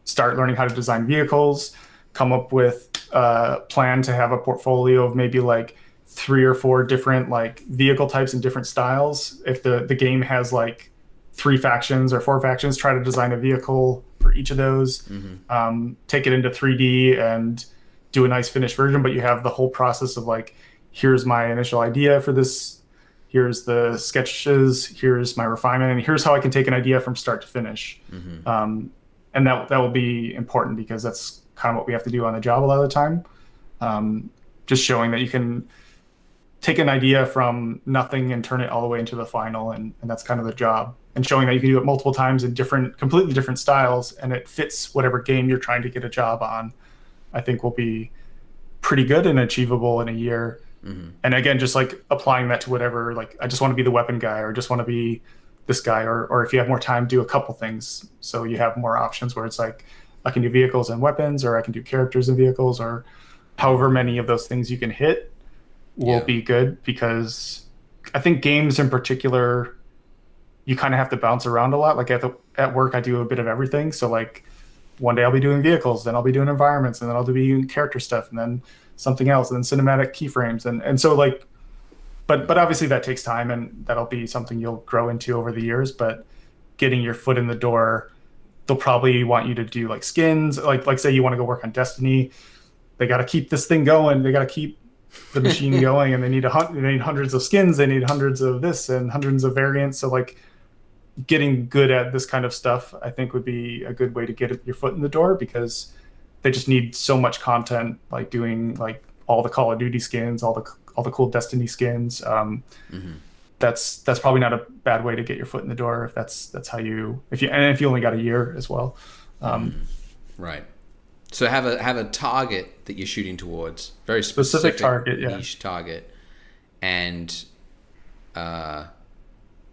start learning how to design vehicles, come up with a plan to have a portfolio of maybe like 3 or 4 different like vehicle types and different styles. If the game has like 3 factions or 4 factions, try to design a vehicle for each of those. Take it into 3D and do a nice finished version, but you have the whole process of like, here's my initial idea for this, here's the sketches, here's my refinement, and here's how I can take an idea from start to finish. And that will be important because that's kind of what we have to do on the job a lot of the time. Just showing that you can take an idea from nothing and turn it all the way into the final, and that's kind of the job. And showing that you can do it multiple times in completely different styles, and it fits whatever game you're trying to get a job on, I think will be pretty good and achievable in a year. And again, just like applying that to whatever, like I just want to be the weapon guy, or just want to be this guy, or if you have more time, do a couple things so you have more options where it's like, I can do vehicles and weapons, or I can do characters and vehicles, or however many of those things you can hit will Yeah. be good, because I think games in particular, you kind of have to bounce around a lot. Like at work, I do a bit of everything. So like one day I'll be doing vehicles, then I'll be doing environments, and then I'll be doing character stuff, and then something else, and then cinematic keyframes, and so like, but obviously that takes time, and that'll be something you'll grow into over the years. But getting your foot in the door, they'll probably want you to do like skins, like say you want to go work on Destiny, they got to keep this thing going, they got to keep the machine going, and they need hundreds of skins, they need hundreds of this and hundreds of variants. So like getting good at this kind of stuff, I think would be a good way to get your foot in the door, because they just need so much content, like doing like all the Call of Duty skins, all the cool Destiny skins. Hmm. That's probably not a bad way to get your foot in the door, if that's how you, if you only got a year as well. Right. So have a target that you're shooting towards, very Specific specific target, yeah. niche target, and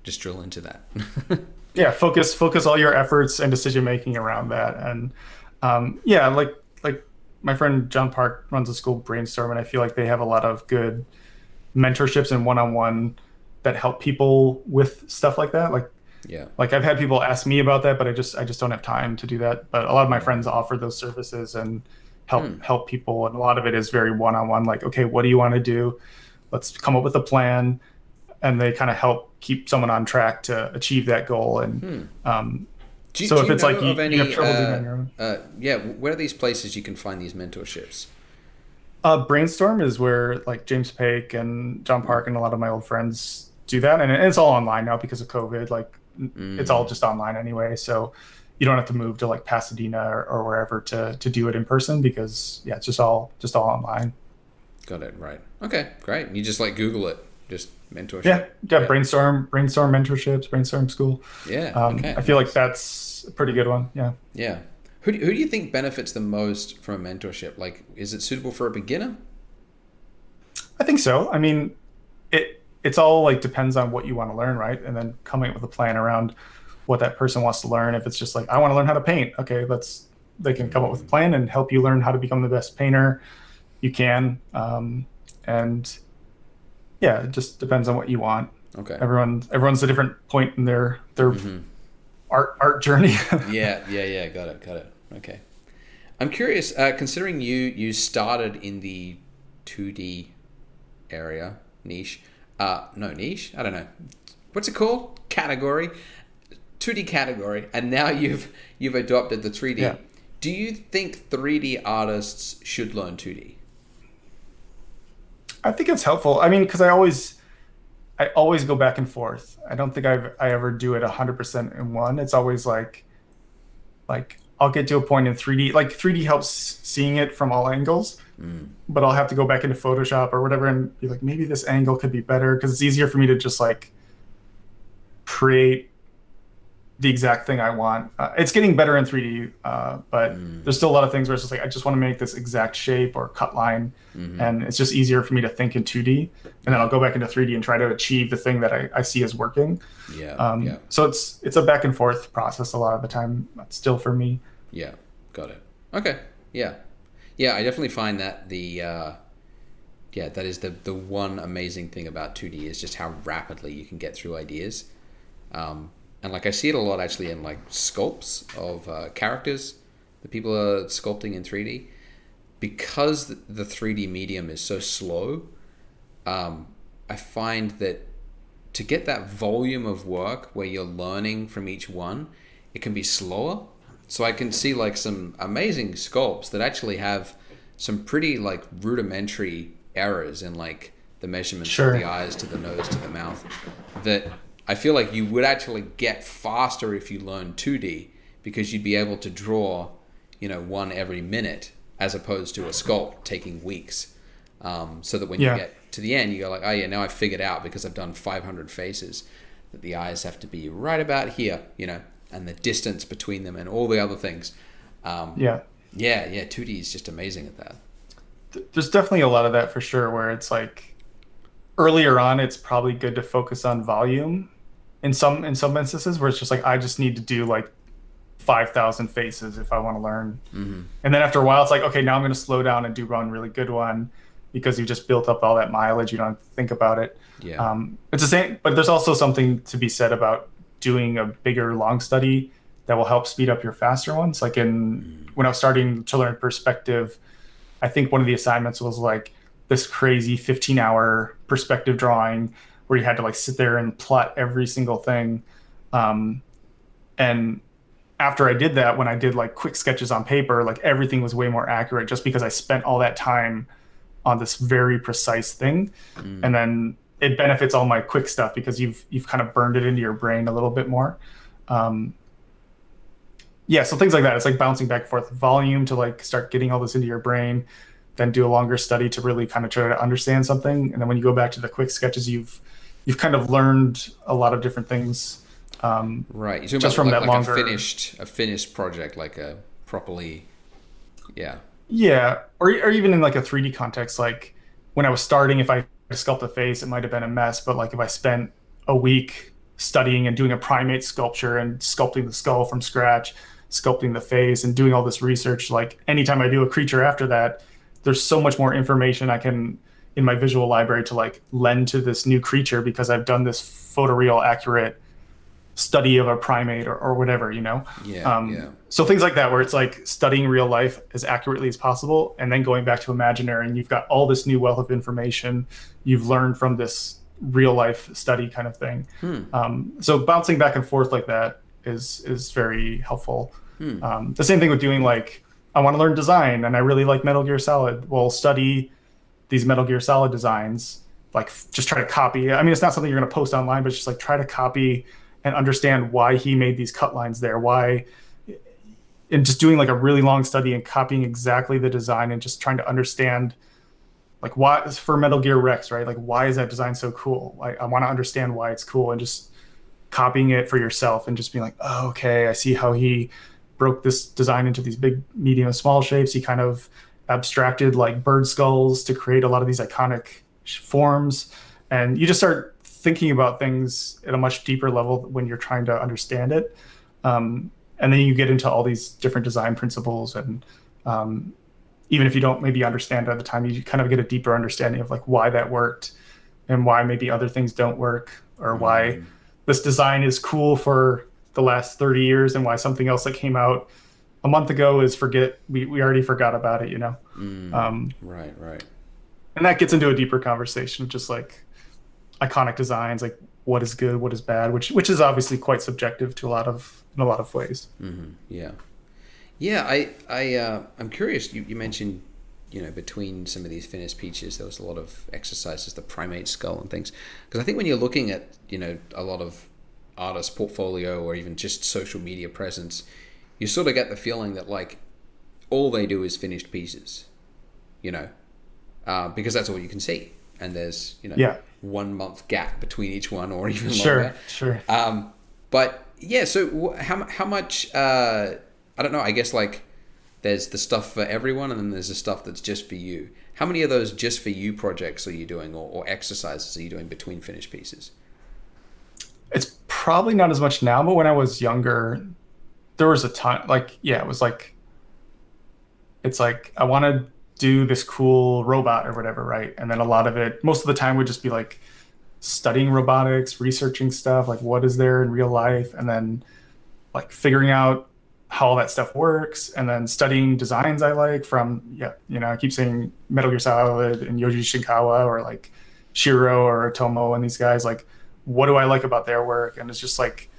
just drill into that. Yeah, focus all your efforts and decision making around that. And yeah, like my friend John Park runs a school, Brainstorm, and I feel like they have a lot of good mentorships and one-on-one that help people with stuff like that. Yeah. Like I've had people ask me about that, but I just don't have time to do that. But a lot of my friends offer those services and help people, and a lot of it is very one-on-one. Like, okay, what do you want to do? Let's come up with a plan, and they kind of help keep someone on track to achieve that goal. And so if it's like you have trouble doing it on your own. Yeah, where are these places you can find these mentorships? Brainstorm is where like James Pake and John Park and a lot of my old friends do that, and it's all online now because of COVID. Like it's all just online anyway, so you don't have to move to like Pasadena or wherever to do it in person, because yeah, it's just all online. Got it. Right. Okay. Great. You just like Google it. Just mentorship. Yeah. Brainstorm mentorships, Brainstorm school. Yeah. Okay. I feel like that's a pretty good one. Yeah. Yeah. Who do you think benefits the most from a mentorship? Like, is it suitable for a beginner? I think so. I mean, it's all like depends on what you want to learn, right? And then coming up with a plan around what that person wants to learn. If it's just like, I want to learn how to paint, okay, they can come up with a plan and help you learn how to become the best painter you can. And yeah, it just depends on what you want. Okay. Everyone's a different point in their art journey. Yeah. Got it. Okay. I'm curious, considering you started in the 2D area niche. No, niche? I don't know. What's it called? Category. 2D category, and now you've adopted the 3D. Yeah. Do you think 3D artists should learn 2D? I think it's helpful. I mean, because I always go back and forth. I don't think I ever do it 100% in one. It's always like I'll get to a point in 3D. Like 3D helps seeing it from all angles, but I'll have to go back into Photoshop or whatever and be like, maybe this angle could be better, because it's easier for me to just like create the exact thing I want. It's getting better in 3D, but there's still a lot of things where it's just like, I just want to make this exact shape or cut line, and it's just easier for me to think in 2D, and then I'll go back into 3D and try to achieve the thing that I see as working. Yeah. So it's a back and forth process a lot of the time, still for me. Yeah, got it. Okay. Yeah. I definitely find that that is the one amazing thing about 2D is just how rapidly you can get through ideas. And like I see it a lot actually in like sculpts of characters that people are sculpting in 3D, because the 3D medium is so slow. I find that to get that volume of work where you're learning from each one, it can be slower. So I can see like some amazing sculpts that actually have some pretty like rudimentary errors in like the measurements of the eyes to the nose to the mouth, that I feel like you would actually get faster if you learn 2D, because you'd be able to draw, one every minute, as opposed to a sculpt taking weeks. So that when you get to the end, you go like, oh yeah, now I figured out, because I've done 500 faces, that the eyes have to be right about here, and the distance between them and all the other things. 2D is just amazing at that. There's definitely a lot of that for sure, where it's like earlier on, it's probably good to focus on volume in some instances, where it's just like, I just need to do like 5,000 faces if I want to learn. And then after a while, it's like, okay, now I'm going to slow down and do one really good one because you just built up all that mileage. You don't have to think about it. Yeah. It's the same, but there's also something to be said about doing a bigger long study that will help speed up your faster ones. Like when I was starting to learn perspective, I think one of the assignments was like this crazy 15-hour perspective drawing where you had to like sit there and plot every single thing. And after I did that, when I did like quick sketches on paper, like everything was way more accurate just because I spent all that time on this very precise thing. And then it benefits all my quick stuff because you've kind of burned it into your brain a little bit more. Yeah, so things like that. It's like bouncing back and forth, volume to like start getting all this into your brain, then do a longer study to really kind of try to understand something. And then when you go back to the quick sketches, you've kind of learned a lot of different things. Right. You're talking just about from like, that like longer a finished project, like a properly, yeah. Yeah, or even in like a 3D context, like when I was starting, if I sculpt a face, it might have been a mess. But like if I spent a week studying and doing a primate sculpture and sculpting the skull from scratch, sculpting the face and doing all this research, like anytime I do a creature after that, there's so much more information I can in my visual library to like lend to this new creature because I've done this photoreal accurate study of a primate or whatever, you know? Yeah. So things like that, where it's like studying real life as accurately as possible and then going back to imaginary, and you've got all this new wealth of information you've learned from this real life study kind of thing. So bouncing back and forth like that is very helpful. The same thing with doing like, I want to learn design and I really like Metal Gear Solid. Well, study these Metal Gear Solid designs, like just try to copy. I mean, it's not something you're going to post online, but just like try to copy and understand why he made these cut lines there, why, and just doing like a really long study and copying exactly the design and just trying to understand like why for Metal Gear Rex, right? Like why is that design so cool? I want to understand why it's cool, and just copying it for yourself and just being like, oh, okay, I see how he broke this design into these big, medium, and small shapes. He kind of abstracted like bird skulls to create a lot of these iconic forms. And you just start thinking about things at a much deeper level when you're trying to understand it. And then you get into all these different design principles. And even if you don't maybe understand it at the time, you kind of get a deeper understanding of like why that worked and why maybe other things don't work, or why this design is cool for the last 30 years and why something else that came out a month ago is we already forgot about it, you know? Right. And that gets into a deeper conversation, just like iconic designs, like what is good, what is bad, which is obviously quite subjective to in a lot of ways. I'm curious. You mentioned, between some of these finished features, there was a lot of exercises, the primate skull and things. Because I think when you're looking at, a lot of artist portfolio or even just social media presence, you sort of get the feeling that like all they do is finished pieces, because that's all you can see. And there's, 1 month gap between each one, or even longer. Sure. But yeah, so how much, I don't know, I guess like there's the stuff for everyone and then there's the stuff that's just for you. How many of those just for you projects are you doing, or exercises are you doing between finished pieces? It's probably not as much now, but when I was younger, there was a ton. Like, yeah, it was like, it's like, I want to do this cool robot or whatever, right? And then a lot of it, most of the time, would just be like studying robotics, researching stuff, like what is there in real life, and then like figuring out how all that stuff works, and then studying designs I like from, I keep saying Metal Gear Solid and Yoji Shinkawa or like Shiro or Otomo and these guys, like what do I like about their work? And it's just like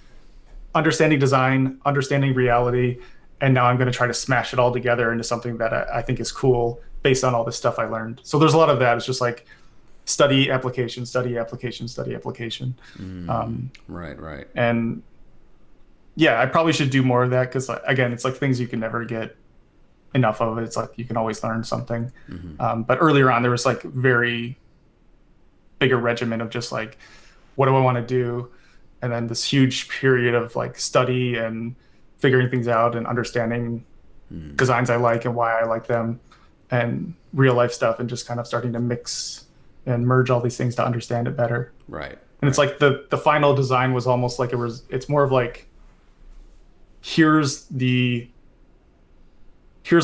understanding design, understanding reality, and now I'm going to try to smash it all together into something that I think is cool based on all this stuff I learned. So there's a lot of that. It's just like study, application, study, application, study, application. Right. And yeah, I probably should do more of that because, again, it's like things you can never get enough of. It's like you can always learn something. But earlier on, there was like very bigger regimen of just like, what do I want to do? And then this huge period of like study and figuring things out and understanding designs I like and why I like them, and real life stuff, and just kind of starting to mix and merge all these things to understand it better. Right. And it's like the final design was almost like it's more of like here's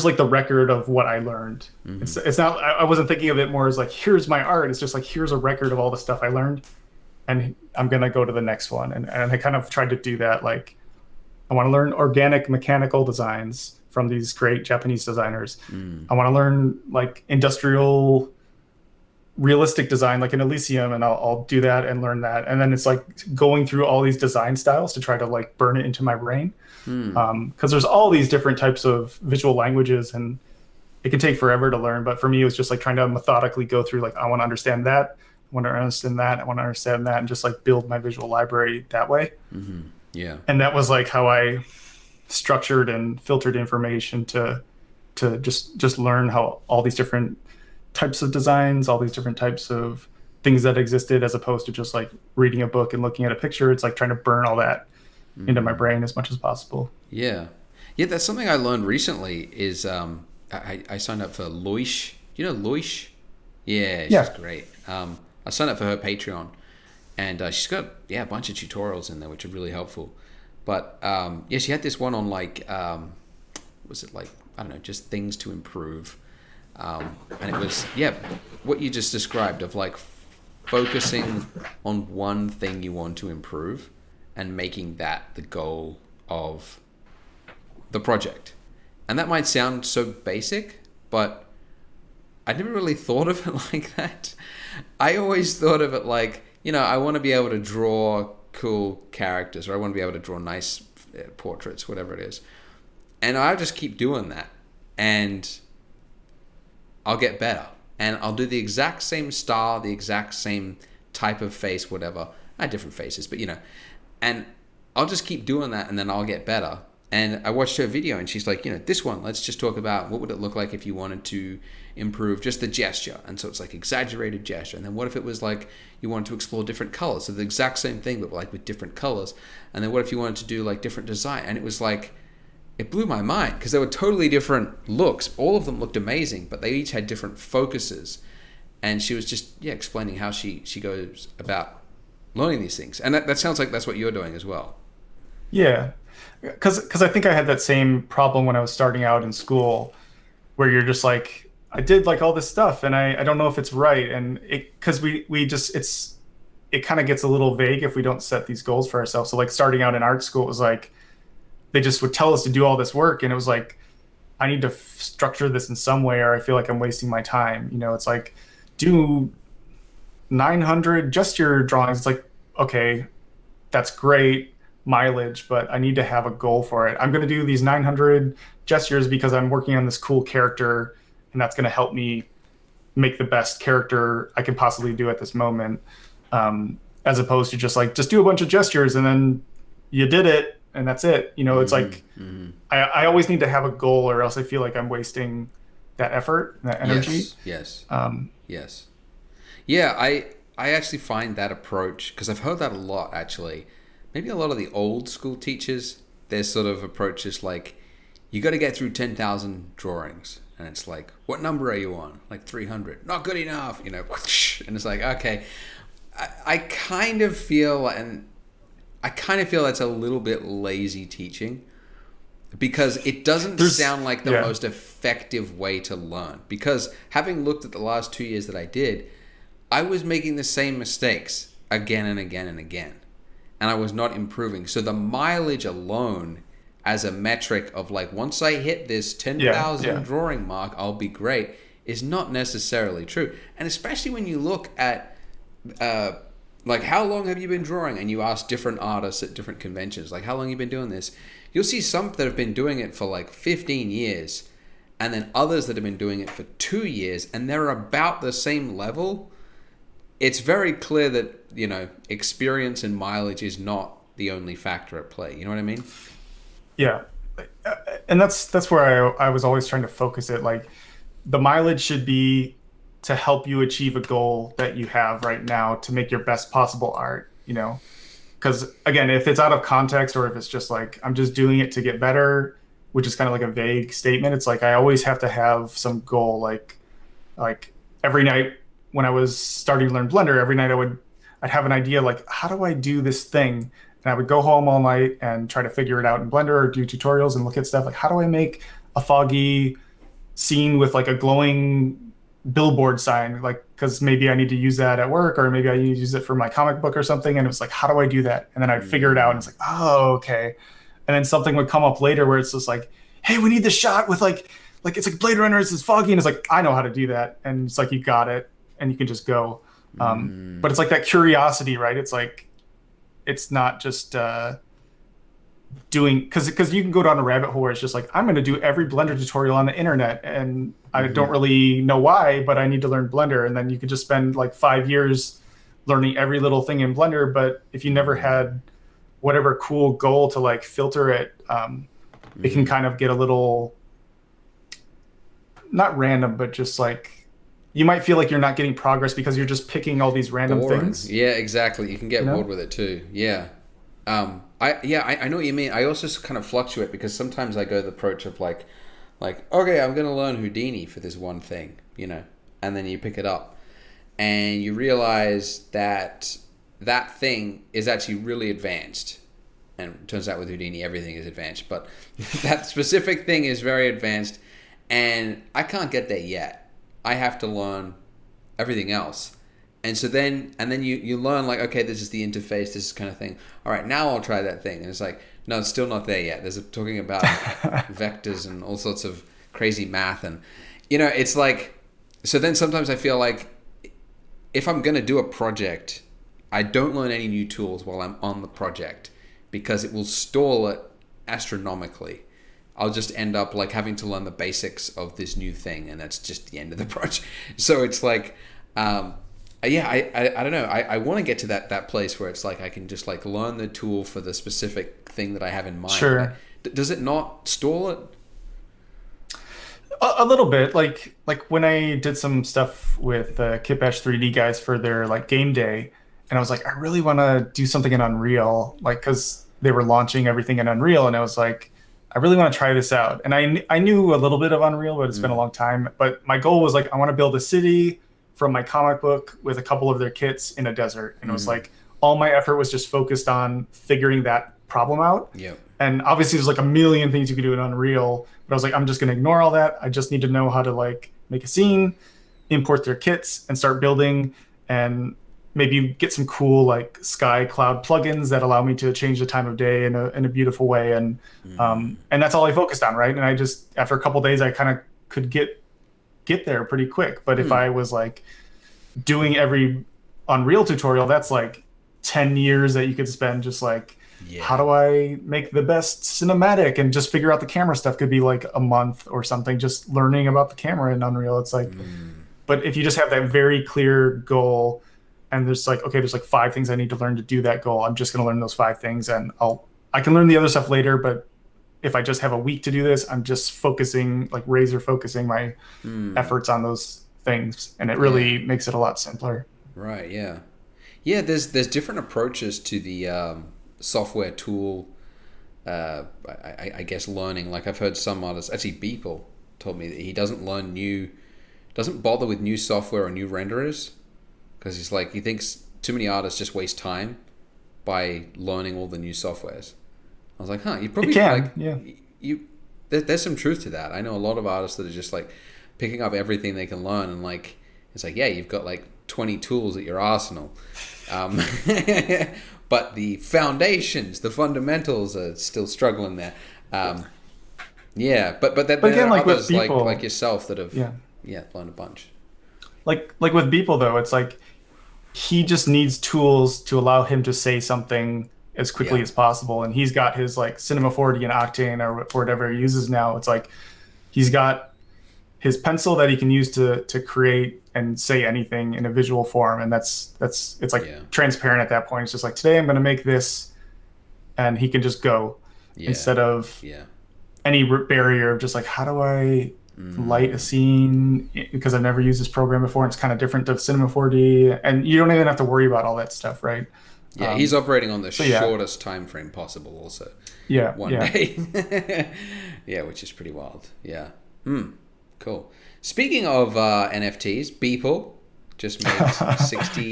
like the record of what I learned. It's not, I wasn't thinking of it more as like, here's my art. It's just like, here's a record of all the stuff I learned, and I'm going to go to the next one. And I kind of tried to do that. Like, I want to learn organic mechanical designs from these great Japanese designers. I want to learn like industrial realistic design, like in Elysium, and I'll do that and learn that. And then it's like going through all these design styles to try to like burn it into my brain. Because there's all these different types of visual languages, and it can take forever to learn. But for me, it was just like trying to methodically go through, like, I want to understand that, I want to understand that, I want to understand that, and just like build my visual library that way. Yeah. And that was like how I structured and filtered information to just learn how all these different types of designs, all these different types of things that existed, as opposed to just like reading a book and looking at a picture. It's like trying to burn all that into my brain as much as possible. Yeah. That's something I learned recently is I signed up for Loish. You know Loish? Yeah, she's great. I signed up for her Patreon, and she's got a bunch of tutorials in there which are really helpful. But she had this one on like was it like, I don't know, just things to improve. And it was what you just described, of like focusing on one thing you want to improve and making that the goal of the project. And that might sound so basic, but I never really thought of it like that. I always thought of it like, I want to be able to draw cool characters, or I want to be able to draw nice portraits, whatever it is. And I just keep doing that, and I'll get better. And I'll do the exact same style, the exact same type of face, whatever. I had different faces, but and I'll just keep doing that, and then I'll get better. And I watched her video, and she's like, this one, let's just talk about what would it look like if you wanted to improve just the gesture. And so it's like exaggerated gesture. And then what if it was like you wanted to explore different colors? So the exact same thing, but like with different colors. And then what if you wanted to do like different design? And it was like, it blew my mind, because they were totally different looks. All of them looked amazing, but they each had different focuses. And she was just explaining how she goes about learning these things. And that sounds like that's what you're doing as well. Yeah, because I think I had that same problem when I was starting out in school, where you're just like, I did like all this stuff, and I don't know if it's right. And because it kind of gets a little vague if we don't set these goals for ourselves. So like starting out in art school, it was like, they just would tell us to do all this work, and it was like, I need to structure this in some way, or I feel like I'm wasting my time. It's like, do 900 gesture drawings. It's like, okay, that's great mileage, but I need to have a goal for it. I'm going to do these 900 gestures because I'm working on this cool character, and that's going to help me make the best character I can possibly do at this moment, as opposed to just do a bunch of gestures and then you did it and that's it. It's like, I always need to have a goal, or else I feel like I'm wasting that effort, that energy. Yes. Yeah, I actually find that approach, because I've heard that a lot actually. Maybe a lot of the old school teachers, their sort of approach is like, you got to get through 10,000 drawings. And it's like, what number are you on? Like 300. Not good enough. And it's like, okay. I kind of feel that's a little bit lazy teaching, because it doesn't sound like the most effective way to learn. Because having looked at the last 2 years that I did, I was making the same mistakes again and again and again. And I was not improving. So the mileage alone as a metric of like, once I hit this 10,000 drawing mark, I'll be great, is not necessarily true. And especially when you look at like, how long have you been drawing? And you ask different artists at different conventions, like, how long have you been doing this? You'll see some that have been doing it for like 15 years, and then others that have been doing it for 2 years, and they're about the same level. It's very clear that, experience and mileage is not the only factor at play. You know what I mean? Yeah. And that's where I was always trying to focus it. Like, the mileage should be to help you achieve a goal that you have right now to make your best possible art, because again, if it's out of context, or if it's just like, I'm just doing it to get better, which is kind of like a vague statement. It's like, I always have to have some goal. Like every night when I was starting to learn Blender, every night I'd have an idea, like, how do I do this thing And I would go home all night and try to figure it out in Blender or do tutorials and look at stuff like, how do I make a foggy scene with like a glowing billboard sign? Like, because maybe I need to use that at work, or maybe I need to use it for my comic book or something. And it was like, how do I do that? And then I'd figure it out, and it's like, oh, okay. And then something would come up later where it's just like, hey, we need this shot with like it's like Blade Runner, it's foggy, and it's like, I know how to do that, and it's like, you got it, and you can just go. But it's like that curiosity, right? It's like, it's not just doing, because you can go down a rabbit hole where it's just like, I'm going to do every Blender tutorial on the internet, and I don't really know why, but I need to learn Blender. And then you could just spend like 5 years learning every little thing in Blender, but if you never had whatever cool goal to like filter it, it can kind of get a little, not random, but just like, you might feel like you're not getting progress because you're just picking all these random things. Yeah, exactly. You can get bored with it too. Yeah. I know what you mean. I also kind of fluctuate because sometimes I go the approach of like, okay, I'm going to learn Houdini for this one thing, and then you pick it up and you realize that that thing is actually really advanced. And it turns out with Houdini, everything is advanced, but that specific thing is very advanced, and I can't get there yet. I have to learn everything else. And so then you learn like, okay, this is the interface, this is kind of thing. All right, now I'll try that thing. And it's like, no, it's still not there yet. There's talking about vectors and all sorts of crazy math. And, it's like, so then sometimes I feel like if I'm going to do a project, I don't learn any new tools while I'm on the project because it will stall it astronomically. I'll just end up like having to learn the basics of this new thing, and that's just the end of the project. So it's like, I don't know. I want to get to that place where it's like I can just like learn the tool for the specific thing that I have in mind. Sure. Does it not stall it? A little bit. Like when I did some stuff with Kitbash 3D guys for their like game day, and I was like, I really want to do something in Unreal, like because they were launching everything in Unreal, and I was like, I really want to try this out. And I knew a little bit of Unreal, but it's been a long time. But my goal was like, I want to build a city from my comic book with a couple of their kits in a desert. And it was like, all my effort was just focused on figuring that problem out. Yep. And obviously there's like a million things you could do in Unreal, but I was like, I'm just going to ignore all that. I just need to know how to like make a scene, import their kits, and start building, and maybe get some cool like sky cloud plugins that allow me to change the time of day in a beautiful way. And that's all I focused on. Right. And I just, after a couple of days, I kind of could get there pretty quick. But if I was like doing every Unreal tutorial, that's like 10 years that you could spend just like, how do I make the best cinematic, and just figure out the camera stuff could be like a month or something, just learning about the camera in Unreal. It's like, but if you just have that very clear goal, and there's like, okay, there's like 5 things I need to learn to do that goal, I'm just going to learn those 5 things, and I can learn the other stuff later. But if I just have a week to do this, I'm just focusing, like razor focusing my efforts on those things, and it really makes it a lot simpler. Right. Yeah. Yeah. There's different approaches to the software tool. I guess learning. Like I've heard some artists, actually Beeple told me that he doesn't bother with new software or new renderers, because he's like, he thinks too many artists just waste time by learning all the new softwares. I was like, you probably can. There's some truth to that. I know a lot of artists that are just like picking up everything they can learn, and like it's like, you've got like 20 tools at your arsenal, but the foundations, the fundamentals are still struggling there. But then there are others with people, like yourself that have learned a bunch. Like with Beeple though, it's like he just needs tools to allow him to say something as quickly as possible. And he's got his like Cinema 4D and Octane or whatever he uses now. It's like he's got his pencil that he can use to create and say anything in a visual form. And it's like transparent at that point. It's just like, today I'm going to make this, and he can just go instead of any barrier of just like, how do I light a scene, because I've never used this program before, and it's kind of different to Cinema 4D, and you don't even have to worry about all that stuff, right? He's operating on the shortest time frame possible also. One day. Which is pretty wild. Cool. Speaking of NFTs, Beeple just made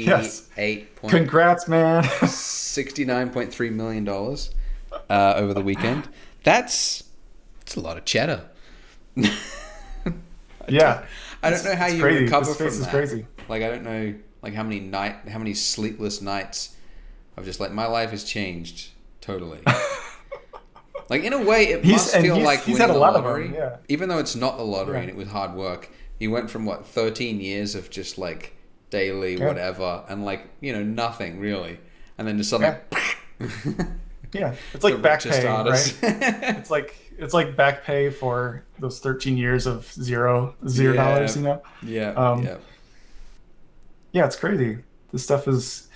Yes. 68 Congrats, man. $69.3 million over the weekend. That's a lot of cheddar. Yeah. I don't know how It's you crazy. recover This from space is that. crazy. Like, I don't know, like how many sleepless nights of just like my life has changed totally. Like, in a way, it must feel like he's winning had a the lot lottery, of them, yeah. even though it's not the lottery Yeah. and it was hard work. You went from 13 years of just like daily Yeah. whatever and like, nothing really, and then just something. Yeah, it's like The back richest pay, artist. right? It's like back pay for those 13 years of zero dollars. Yeah. Yeah, it's crazy. This stuff is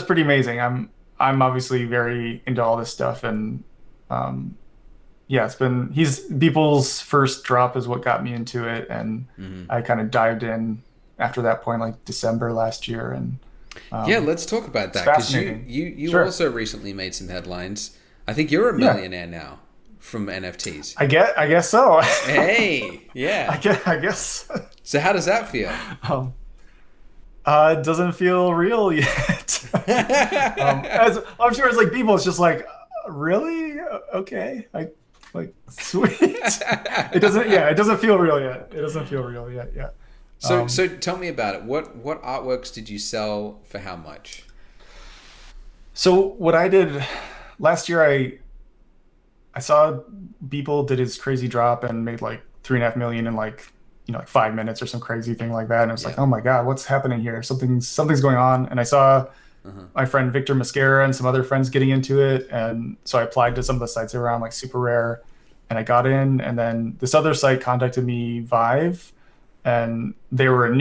pretty amazing. I'm obviously very into all this stuff, and yeah, he's Beeple's first drop is what got me into it, and I kind of dived in after that point, like December last year, and Yeah, let's talk about that, because you Sure. also recently made some headlines. I think you're a millionaire now from NFTs. I guess so. Hey, yeah. I guess. So how does that feel? It doesn't feel real yet. As I'm sure it's like people, it's just like, really? Okay. Like sweet. It doesn't feel real yet. Yeah. So tell me about it. What artworks did you sell for how much? So what I did last year, I saw Beeple did his crazy drop and made like 3.5 million in like 5 minutes or some crazy thing like that, and I was like, oh my god, what's happening here? Something's going on. And I saw my friend Victor Mascara and some other friends getting into it, and so I applied to some of the sites that were on like Super Rare, and I got in. And then this other site contacted me, Vive, and they were a brand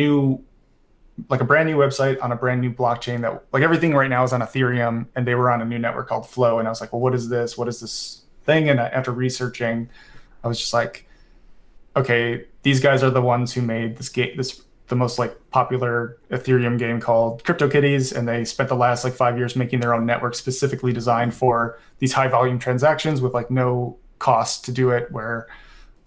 new website on a brand new blockchain that like everything right now is on Ethereum, and they were on a new network called Flow. And I was like, well, what is this thing? And after researching, I was just like, okay, these guys are the ones who made this game, the most like popular Ethereum game called CryptoKitties, and they spent the last like 5 years making their own network specifically designed for these high volume transactions with like no cost to do it. Where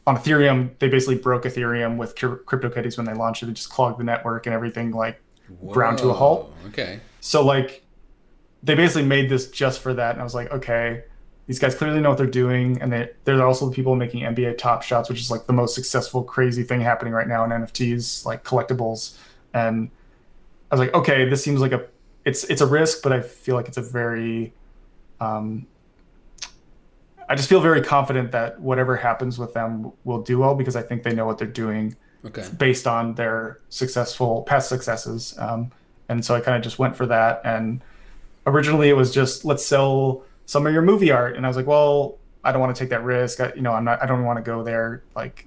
on Ethereum, they basically broke Ethereum with CryptoKitties when they launched it. They just clogged the network and everything like ground to a halt. Okay. So like they basically made this just for that, and I was like, okay, these guys clearly know what they're doing, and they're also the people making NBA Top Shots, which is like the most successful, crazy thing happening right now in NFTs, like collectibles. And I was like, okay, this seems like it's a risk, but I feel like it's a very, I just feel very confident that whatever happens with them will do well, because I think they know what they're doing, based on their past successes. And so I kind of just went for that. And originally it was just, let's sell some of your movie art, and I was like, well, I don't want to take that risk. I don't want to go there. Like,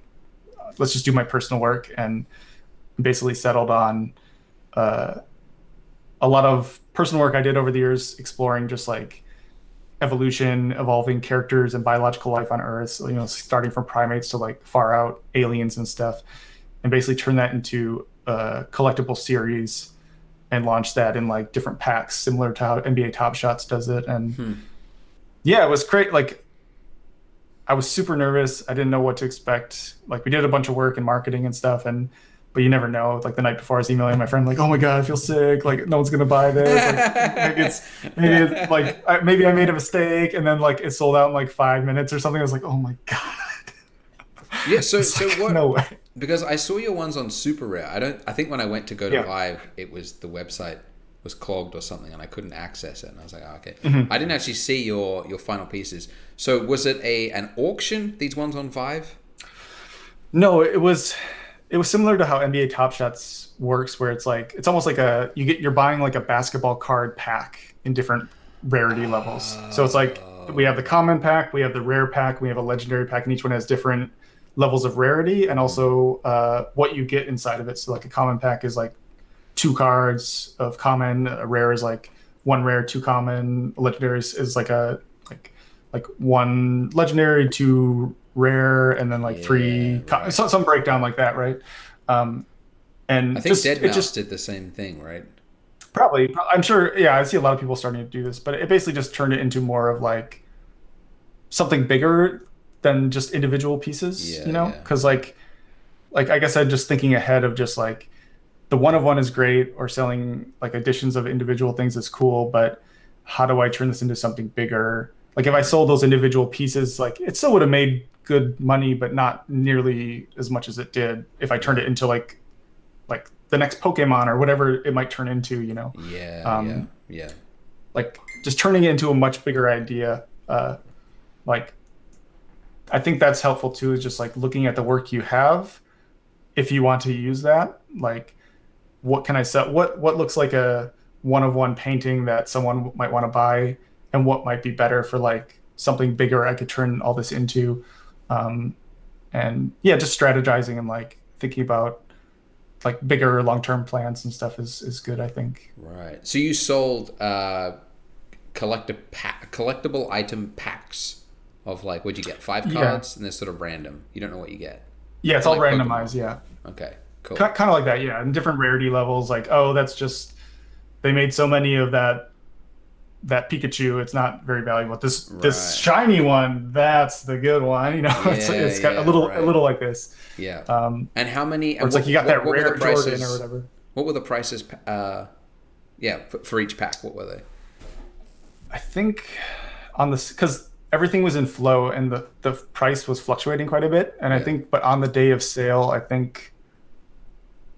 let's just do my personal work, and basically settled on a lot of personal work I did over the years, exploring just like evolution, evolving characters and biological life on Earth. So, starting from primates to like far out aliens and stuff, and basically turn that into a collectible series and launch that in like different packs, similar to how NBA Top Shots does it. And yeah, it was great. Like, I was super nervous. I didn't know what to expect. Like, we did a bunch of work in marketing and stuff, but you never know. Like, the night before, I was emailing my friend, like, oh my god, I feel sick. Like, no one's gonna buy this. Like, maybe I made a mistake, and then like it sold out in like 5 minutes or something. I was like, oh my god. Yeah. So like, what? No way. Because I saw your ones on Super Rare. I think when I went to go to Yeah. Vive, it was the website was clogged or something, and I couldn't access it. And I was like, oh, okay. Mm-hmm. I didn't actually see your final pieces. So was it an auction? These ones on Vive? No, it was similar to how NBA Top Shots works, where it's almost like you're buying like a basketball card pack in different rarity levels. So it's like we have the common pack, we have the rare pack, we have a legendary pack, and each one has different levels of rarity, and also what you get inside of it. So like a common pack is like 2 cards of common, a rare is like 1 rare, 2 common, a legendary is like 1 legendary, 2 rare, and then like 3 right. some breakdown like that, right? And I think Deadmau5 did the same thing, right? Probably, I'm sure. Yeah, I see a lot of people starting to do this, but it basically just turned it into more of like something bigger than just individual pieces, because like I guess I'm just thinking ahead of just like the one of one is great, or selling like editions of individual things is cool, but how do I turn this into something bigger? Like if I sold those individual pieces, like it still would have made good money, but not nearly as much as it did if I turned it into like the next Pokemon or whatever it might turn into, you know? Yeah. Like just turning it into a much bigger idea. Like I think that's helpful too, is just like looking at the work you have. If you want to use that, like what can I sell? What looks like a one of one painting that someone might want to buy, and what might be better for like something bigger I could turn all this into. And yeah, just strategizing and like thinking about like bigger long-term plans and stuff is good, I think. Right. So you sold collectible item packs of like, what'd you get? 5 cards, and they're sort of random. You don't know what you get. Yeah, it's all like randomized. Pokemon. Yeah. Okay. Cool. Kind of like that. Yeah, and different rarity levels. Like, oh, that's just they made so many of that Pikachu, it's not very valuable. This shiny one, that's the good one. You know, it's got a little like this. Yeah. And how many? Or it's like you got that rare Jordan or whatever. What were the prices? For each pack, what were they? I think on this, because everything was in flow and the price was fluctuating quite a bit. And I think, but on the day of sale, I think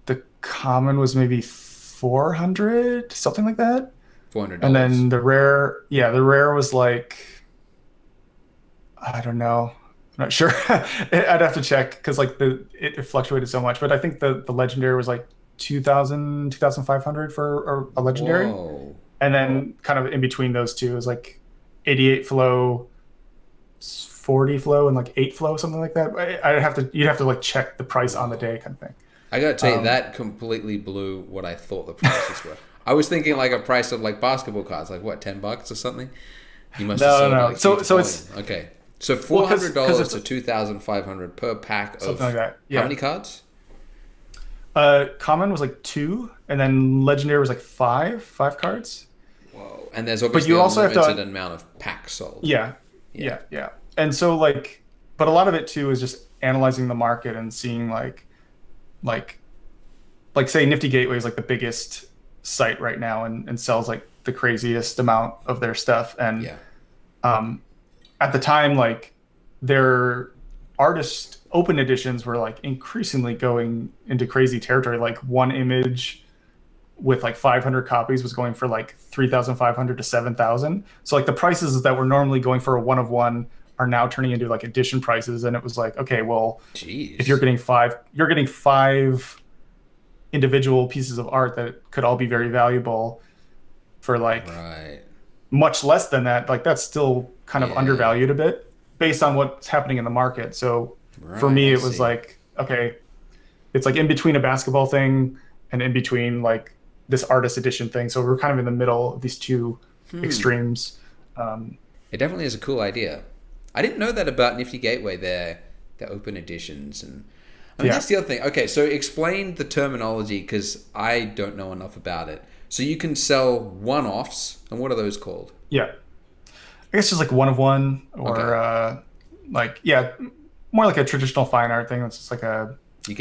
the common was maybe 400, something like that. $400. And then the rare was like, I don't know. I'm not sure. I'd have to check because like it fluctuated so much. But I think the legendary was like 2,000, 2,500 for a legendary. Whoa. And then kind of in between those two is like 88 flow, 40 flow, and like 8 flow, something like that. You'd have to like check the price on the day kind of thing. I gotta tell you, that completely blew what I thought the prices were. I was thinking like a price of like basketball cards, like what, $10 or something? You must have sold like so it's okay. So $400 to 2,500 per pack of something like that. Yeah. How many cards? Common was like 2, and then legendary was like 5 cards. Whoa! And there's obviously a limited amount of packs sold. Yeah. And so like, but a lot of it too is just analyzing the market and seeing like say Nifty Gateway is like the biggest site right now and sells like the craziest amount of their stuff. And at the time, like their artist open editions were like increasingly going into crazy territory. Like one image with like 500 copies was going for like 3,500 to 7,000. So like the prices that were normally going for a one of one are now turning into like edition prices. And it was like, okay, well, if you're getting five individual pieces of art that could all be very valuable for like much less than that. Like that's still kind of undervalued a bit based on what's happening in the market. So for me, it was like, okay, it's like in between a basketball thing and in between like this artist edition thing. So we're kind of in the middle of these two extremes. It definitely is a cool idea. I didn't know that about Nifty Gateway, their open editions. And I mean, that's the other thing. Okay, so explain the terminology because I don't know enough about it. So you can sell one-offs, and what are those called? Yeah. I guess just like one of one or more like a traditional fine art thing. It's just like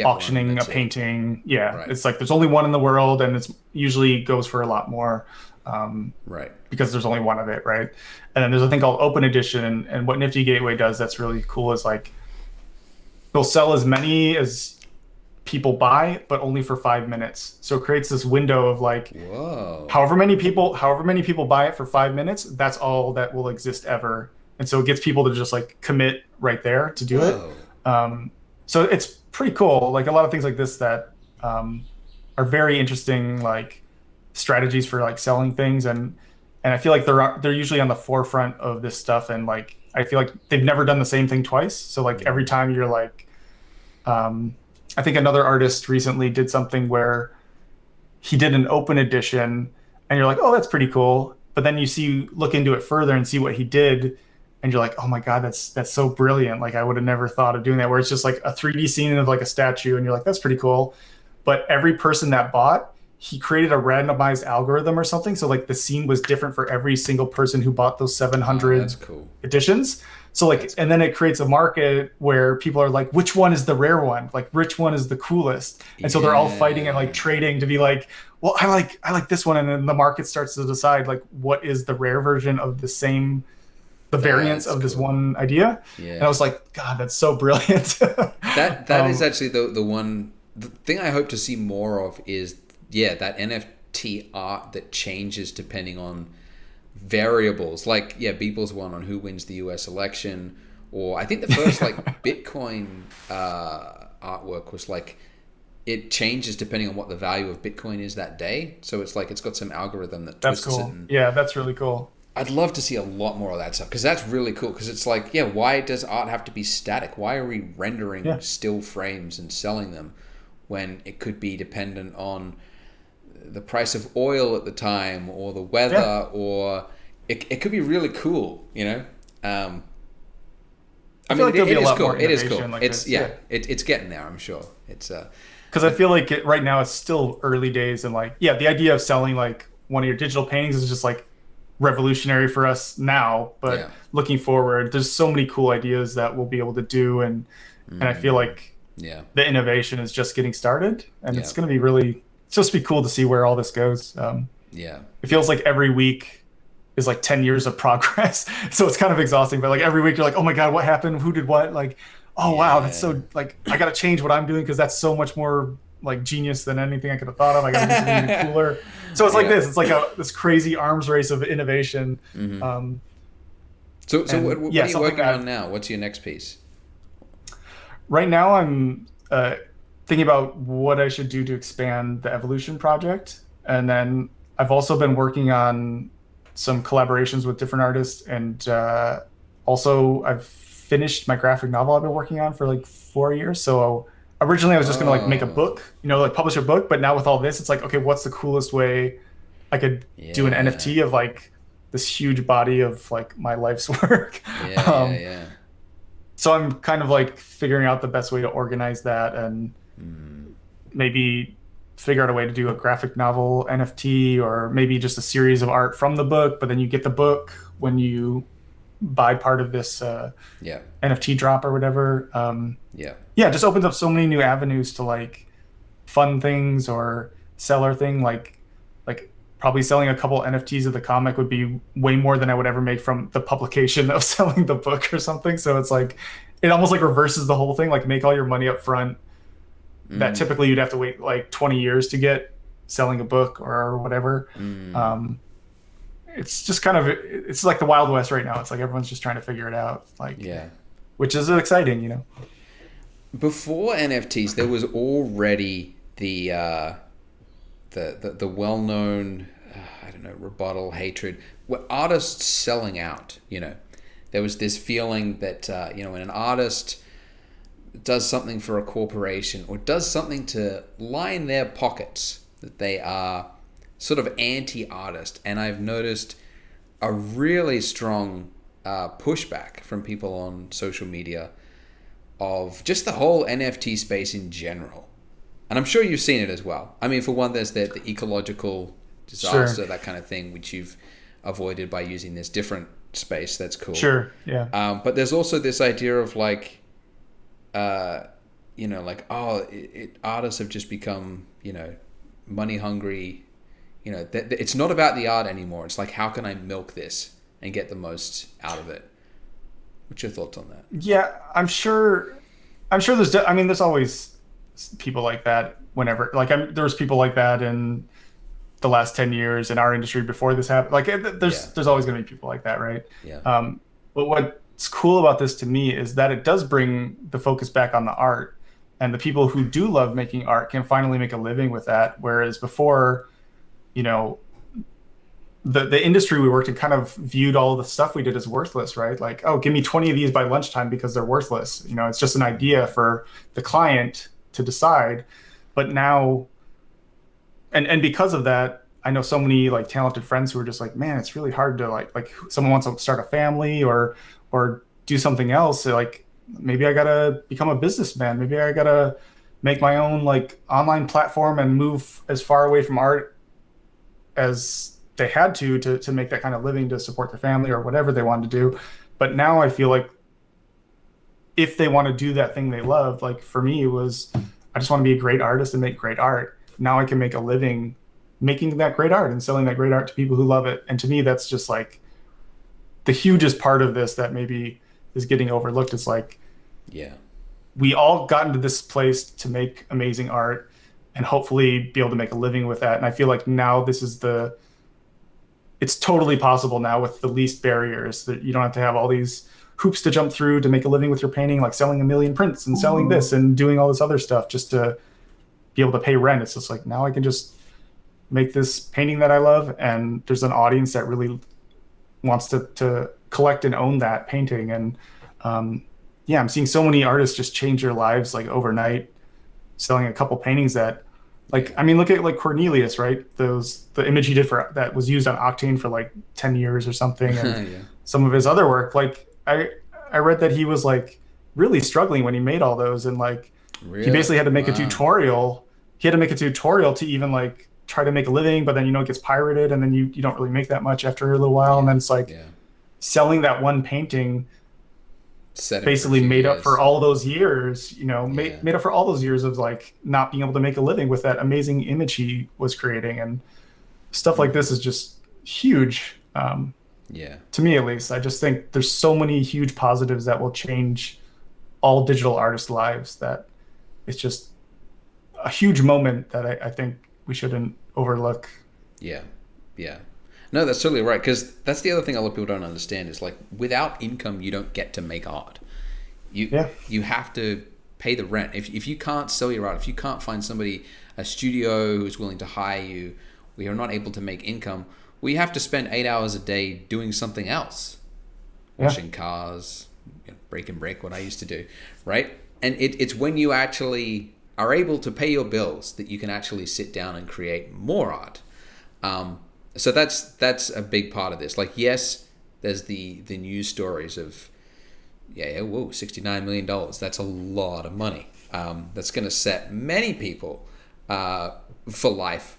auctioning a painting. Yeah. Right. It's like there's only one in the world and it's usually goes for a lot more. Because there's only one of it, right? And then there's a thing called open edition, and what Nifty Gateway does that's really cool is like they'll sell as many as people buy, but only for 5 minutes. So it creates this window of like, however many people buy it for 5 minutes, that's all that will exist ever. And so it gets people to just like commit right there to do it. So it's pretty cool. Like a lot of things like this that are very interesting, like strategies for like selling things, and I feel like they're usually on the forefront of this stuff, and like I feel like they've never done the same thing twice. So like every time you're like, I think another artist recently did something where he did an open edition, and you're like, oh, that's pretty cool. But then you look into it further and see what he did, and you're like, oh my god, that's so brilliant. Like I would have never thought of doing that. Where it's just like a 3D scene of like a statue, and you're like, that's pretty cool. But every person that bought, he created a randomized algorithm or something. So like the scene was different for every single person who bought those 700 that's cool. editions. So like, and then it creates a market where people are like, which one is the rare one? Like, which one is the coolest? And so they're all fighting and like trading to be like, well, I like this one. And then the market starts to decide like, what is the rare version of the variants of this one idea. Yeah. And I was like, God, that's so brilliant. That is actually the thing I hope to see more of is, that NFT art that changes depending on variables. Like, Beeple's one on who wins the US election, or I think the first like Bitcoin artwork was like, it changes depending on what the value of Bitcoin is that day. So it's like, it's got some algorithm that that's twists cool. it. That's really cool. I'd love to see a lot more of that stuff, because that's really cool. Because it's like, why does art have to be static? Why are we rendering still frames and selling them when it could be dependent on the price of oil at the time, or the weather, or it could be really cool, I mean, like it is cool. It is cool. like it's it's getting there. I'm sure it's because I feel like right now it's still early days, and like the idea of selling like one of your digital paintings is just like revolutionary for us now, but looking forward, there's so many cool ideas that we'll be able to do, and I feel like the innovation is just getting started, and it's going to be really, it's just be cool to see where all this goes. It feels like every week is like 10 years of progress, so it's kind of exhausting, but like every week you're like, oh my god, what happened, who did what, like, oh wow, that's so, like, I gotta change what I'm doing because that's so much more like genius than anything I could have thought of. I gotta do something even cooler. So it's like it's like this crazy arms race of innovation. So what are you working on now? What's your next piece? Right now I'm thinking about what I should do to expand the Evolution project, and then I've also been working on some collaborations with different artists, and also I've finished my graphic novel I've been working on for like 4 years. So originally I was just gonna like make a book, like publish a book, but now with all this, it's like, okay, what's the coolest way I could do an NFT of like this huge body of like my life's work? So I'm kind of like figuring out the best way to organize that, and maybe figure out a way to do a graphic novel NFT, or maybe just a series of art from the book, but then you get the book when you buy part of this NFT drop or whatever. It just opens up so many new avenues to like fun things or seller thing. Like probably selling a couple NFTs of the comic would be way more than I would ever make from the publication of selling the book or something. So it's like, it almost like reverses the whole thing. Like, make all your money up front that typically you'd have to wait like 20 years to get selling a book or whatever. It's just kind of, it's like the Wild West right now. It's like everyone's just trying to figure it out, like, which is exciting, Before NFTs, there was already the well-known, I don't know, rebuttal, hatred, where artists selling out, There was this feeling that, when an artist does something for a corporation or does something to line their pockets, that they are sort of anti-artist. And I've noticed a really strong pushback from people on social media of just the whole NFT space in general. And I'm sure you've seen it as well. I mean, for one, there's the ecological disaster, that kind of thing, which you've avoided by using this different space. That's cool. Sure, yeah. But there's also this idea of like, artists have just become, money hungry. It's not about the art anymore. It's like, how can I milk this and get the most out of it? What's your thoughts on that? Yeah, I'm sure there's always people like that whenever, like, there was people like that in the last 10 years in our industry before this happened. Like, there's always going to be people like that, right? But what's cool about this to me is that it does bring the focus back on the art, and the people who do love making art can finally make a living with that. Whereas before, the industry we worked in kind of viewed all the stuff we did as worthless, right? Like, oh, give me 20 of these by lunchtime because they're worthless. It's just an idea for the client to decide. But now, and because of that, I know so many like talented friends who are just like, man, it's really hard to like someone wants to start a family or do something else. So like, maybe I gotta become a businessman. Maybe I gotta make my own like online platform and move as far away from art as they had to make that kind of living to support their family or whatever they wanted to do. But now I feel like if they want to do that thing they love, like for me, it was, I just want to be a great artist and make great art. Now I can make a living making that great art and selling that great art to people who love it. And to me, that's just like the hugest part of this that maybe is getting overlooked. It's like, Yeah. we all got into this place to make amazing art and hopefully be able to make a living with that. And I feel like now it's totally possible now with the least barriers, that you don't have to have all these hoops to jump through to make a living with your painting, like selling a million prints and selling this and doing all this other stuff just to be able to pay rent. It's just like, now I can just make this painting that I love, and there's an audience that really wants to collect and own that painting. And yeah, I'm seeing so many artists just change their lives like overnight, selling a couple paintings that, like, I mean, look at like Cornelius, right? The image he did for that was used on Octane for like 10 years or something, and Yeah. some of his other work. Like I read that he was like really struggling when he made all those, and like Really? he basically had to make a Wow. tutorial. He had to make a tutorial to even like try to make a living, but then it gets pirated, and then you don't really make that much after a little while, and then it's like Yeah. selling that one painting Set him for a basically few made up years. for all those years, Yeah. made up for all those years of like not being able to make a living with that amazing image he was creating. And stuff like this is just huge. Yeah. To me, at least, I just think there's so many huge positives that will change all digital artists' lives, that it's just a huge moment that I think we shouldn't overlook. Yeah. Yeah. No, that's totally right. Because that's the other thing a lot of people don't understand is like without income, you don't get to make art. Yeah. You have to pay the rent. If you can't sell your art, if you can't find somebody, a studio who's willing to hire you, we are not able to make income. We have to spend 8 hours a day doing something else, washing cars, breaking brick, what I used to do, right? And it's when you actually are able to pay your bills that you can actually sit down and create more art. So that's a big part of this. Like, yes, there's the news stories of, whoa, $69 million. That's a lot of money. That's going to set many people for life,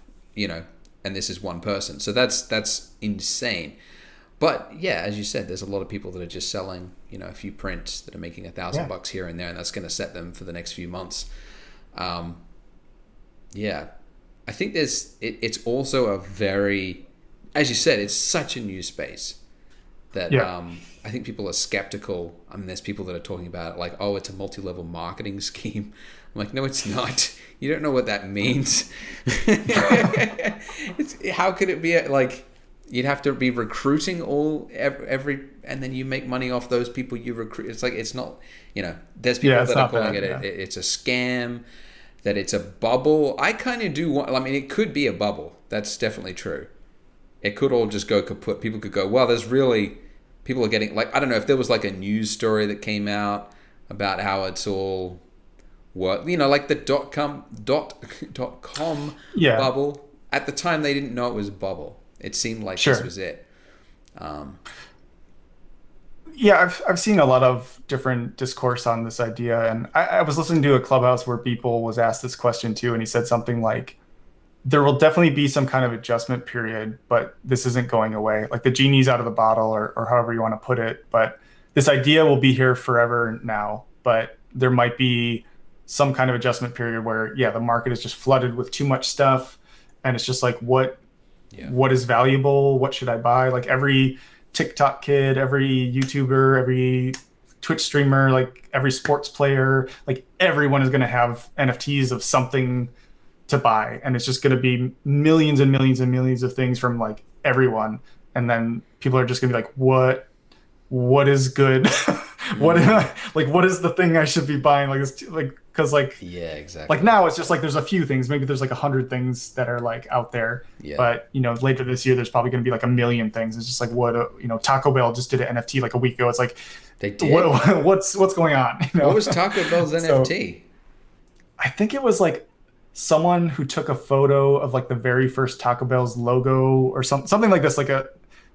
and this is one person. So that's insane. But yeah, as you said, there's a lot of people that are just selling, a few prints that are making $1,000 here and there, and that's going to set them for the next few months. Yeah, I think it's also a very, as you said, it's such a new space that I think people are skeptical. I mean, there's people that are talking about it like, oh, it's a multi-level marketing scheme. I'm like, no, it's not. You don't know what that means. How could it be like? You'd have to be recruiting every, and then you make money off those people you recruit. It's like, it's not, there's people that are calling it's a scam, that it's a bubble. I kind of do want, I mean, it could be a bubble. That's definitely true. It could all just go kaput. People could go, well, there's really, people are getting, like, I don't know if there was like a news story that came out about how it's all work, like the .com bubble. At the time, they didn't know it was a bubble. It seemed like this was it. Yeah, I've seen a lot of different discourse on this idea, and I was listening to a Clubhouse where people was asked this question too, and he said something like, there will definitely be some kind of adjustment period, but this isn't going away. Like the genie's out of the bottle, or however you want to put it, but this idea will be here forever now, but there might be some kind of adjustment period where, the market is just flooded with too much stuff, and it's just like, what is valuable? What should I buy? Like every TikTok kid, every YouTuber, every Twitch streamer, like every sports player, like everyone is going to have NFTs of something to buy. And it's just going to be millions and millions and millions of things from like everyone. And then people are just going to be like, what is good? What is the thing I should be buying? Like, it's like, cause like, exactly. Like now it's just like, there's a few things, maybe there's like 100 things that are like out there, but later this year, there's probably going to be like 1 million things. It's just like, Taco Bell just did an NFT like a week ago. It's like, they did. What's going on? What was Taco Bell's NFT? I think it was like someone who took a photo of like the very first Taco Bell's logo or something like this,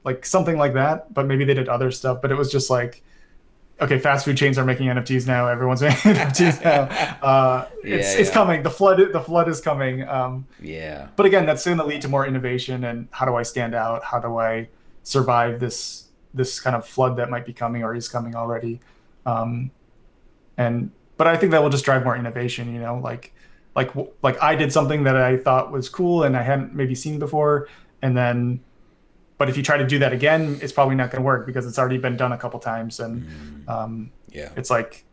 like something like that, but maybe they did other stuff, but it was just like, okay, fast food chains are making NFTs now. Everyone's making NFTs now. It's coming. The flood is coming. But again, that's going to lead to more innovation. And how do I stand out? How do I survive this kind of flood that might be coming or is coming already? And but I think that will just drive more innovation, you know, like I did something that I thought was cool and I hadn't maybe seen before, and then but if you try to do that again, it's probably not going to work because it's already been done a couple times. And Yeah. it's like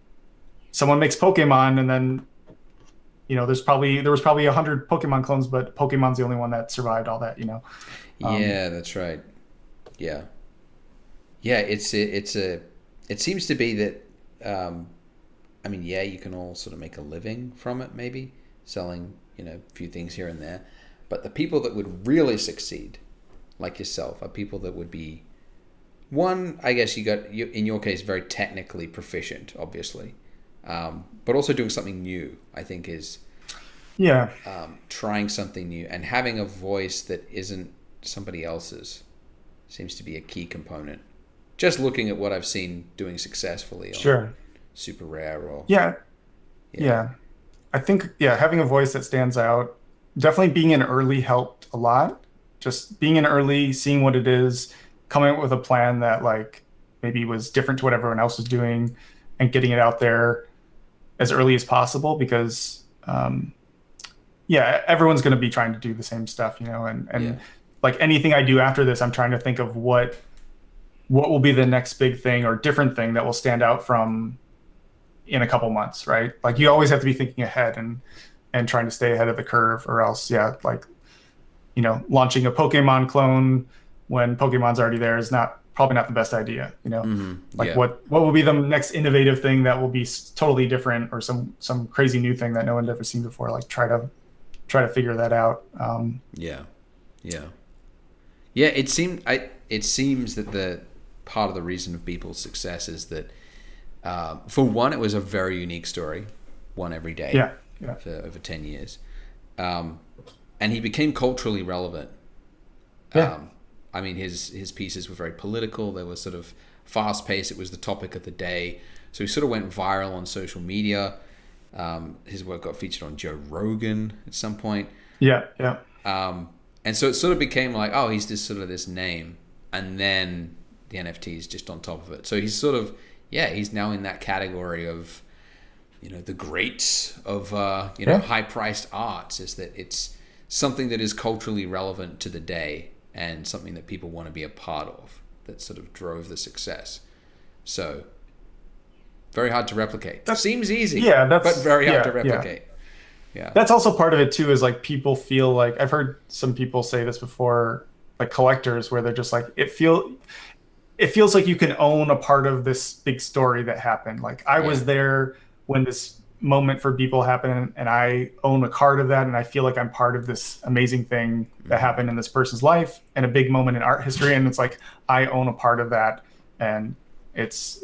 someone makes Pokemon, and then there was probably 100 Pokemon clones, but Pokemon's the only one that survived all that. Yeah, that's right. Yeah. Yeah, it seems to be that I mean, yeah, you can all sort of make a living from it, maybe selling, a few things here and there, but the people that would really succeed, like yourself, are people that would be, one, I guess you in your case, very technically proficient, obviously, but also doing something new. I think is Yeah. trying something new and having a voice that isn't somebody else's seems to be a key component. Just looking at what I've seen doing successfully on Sure. Super Rare or Yeah. Yeah. I think, yeah, having a voice that stands out, definitely being in early helped a lot. Just being in early, seeing what it is, coming up with a plan that like maybe was different to what everyone else was doing, and getting it out there as early as possible because yeah, everyone's going to be trying to do the same stuff, and yeah, like anything I do after this, I'm trying to think of what will be the next big thing or different thing that will stand out from in a couple months, right? Like you always have to be thinking ahead and trying to stay ahead of the curve, or else, yeah, like launching a Pokemon clone when Pokemon's already there is probably not the best idea. Like yeah, what will be the next innovative thing that will be totally different, or some crazy new thing that no one's ever seen before. Like try to figure that out. yeah, yeah, yeah. It seems that the part of the reason of Beeple's success is that, for one, it was a very unique story, one every day, Yeah. for over 10 years, and he became culturally relevant. Yeah. I mean, his pieces were very political. They were sort of fast paced. It was the topic of the day, so he sort of went viral on social media. His work got featured on Joe Rogan at some point. Yeah. Yeah. And so it sort of became like, oh, he's just sort of this name, and then the NFTs just on top of it. So he's sort of, yeah, he's now in that category of, the greats of, high-priced arts, is that it's something that is culturally relevant to the day and something that people want to be a part of, that sort of drove the success. So very hard to replicate. Seems easy, but very hard to replicate. Yeah. That's also part of it too, is like people feel like, I've heard some people say this before, like collectors, where they're just like, it feels like you can own a part of this big story that happened. Like I was there when this moment for people happened, and I own a card of that, and I feel like I'm part of this amazing thing that happened in this person's life and a big moment in art history. And it's like, I own a part of that. And it's,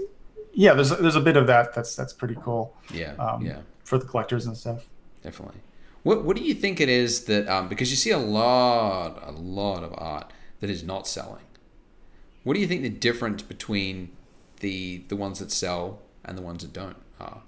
yeah, there's a bit of that. That's pretty cool. Yeah. For the collectors and stuff. Definitely. What do you think it is that, because you see a lot of art that is not selling. What do you think the difference between the ones that sell and the ones that don't are?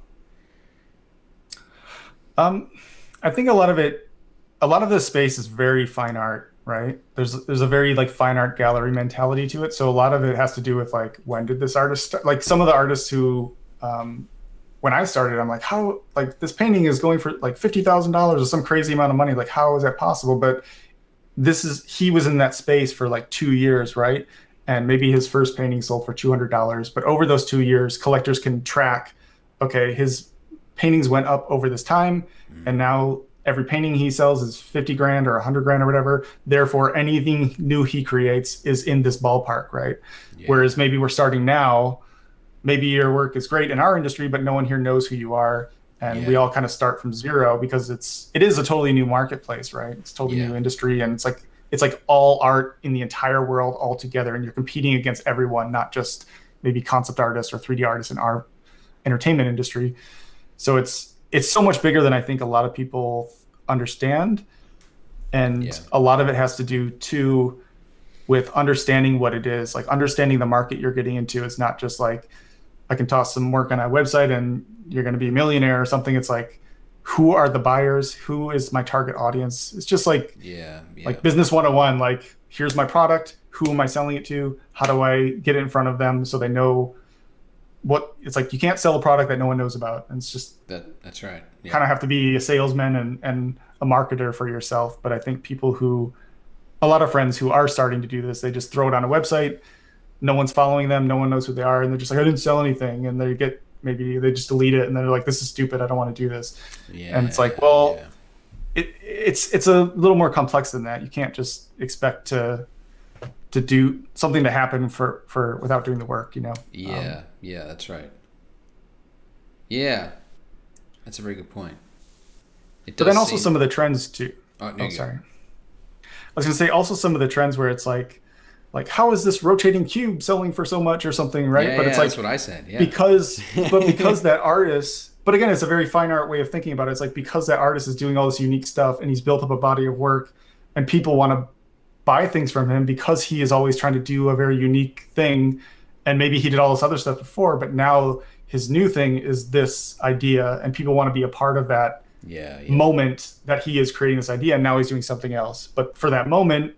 I think a lot of this space is very fine art, right? There's a very like fine art gallery mentality to it. So a lot of it has to do with like, when did this artist start? Like some of the artists who, when I started, I'm like, how, like this painting is going for like $50,000 or some crazy amount of money. Like, how is that possible? But he was in that space for like 2 years, right? And maybe his first painting sold for $200. But over those 2 years, collectors can track, okay, his paintings went up over this time, and now every painting he sells is 50 grand or 100 grand or whatever. Therefore, anything new he creates is in this ballpark, right? Yeah. Whereas maybe we're starting now, maybe your work is great in our industry, but no one here knows who you are. And we all kind of start from zero because it is a totally new marketplace, right? It's a totally new industry. And it's like all art in the entire world all together. And you're competing against everyone, not just maybe concept artists or 3D artists in our entertainment industry. So it's so much bigger than I think a lot of people understand. And a lot of it has to do too with understanding what it is, like understanding the market you're getting into. It's not just like, I can toss some work on a website and you're going to be a millionaire or something. It's like, who are the buyers? Who is my target audience? It's just like, like business 101, like here's my product. Who am I selling it to? How do I get it in front of them so they know what it's like, you can't sell a product that no one knows about. And it's just That's right. Yeah. kind of have to be a salesman and a marketer for yourself. But I think a lot of friends who are starting to do this, they just throw it on a website. No one's following them. No one knows who they are. And they're just like, I didn't sell anything. And maybe they just delete it. And they're like, this is stupid. I don't want to do this. Yeah. And it's like, well, it's a little more complex than that. You can't just expect to do something to happen for without doing the work, Yeah, that's right. Yeah, that's a very good point. But then also some of the trends too. Oh, sorry. I was gonna say also some of the trends where it's like how is this rotating cube selling for so much or something, right? Yeah, but it's like that's what I said. Yeah. Because that artist. But again, it's a very fine art way of thinking about it. It's like because that artist is doing all this unique stuff and he's built up a body of work, and people want to buy things from him because he is always trying to do a very unique thing, and maybe he did all this other stuff before, but now his new thing is this idea, and people want to be a part of that moment that he is creating this idea, and now he's doing something else. But for that moment,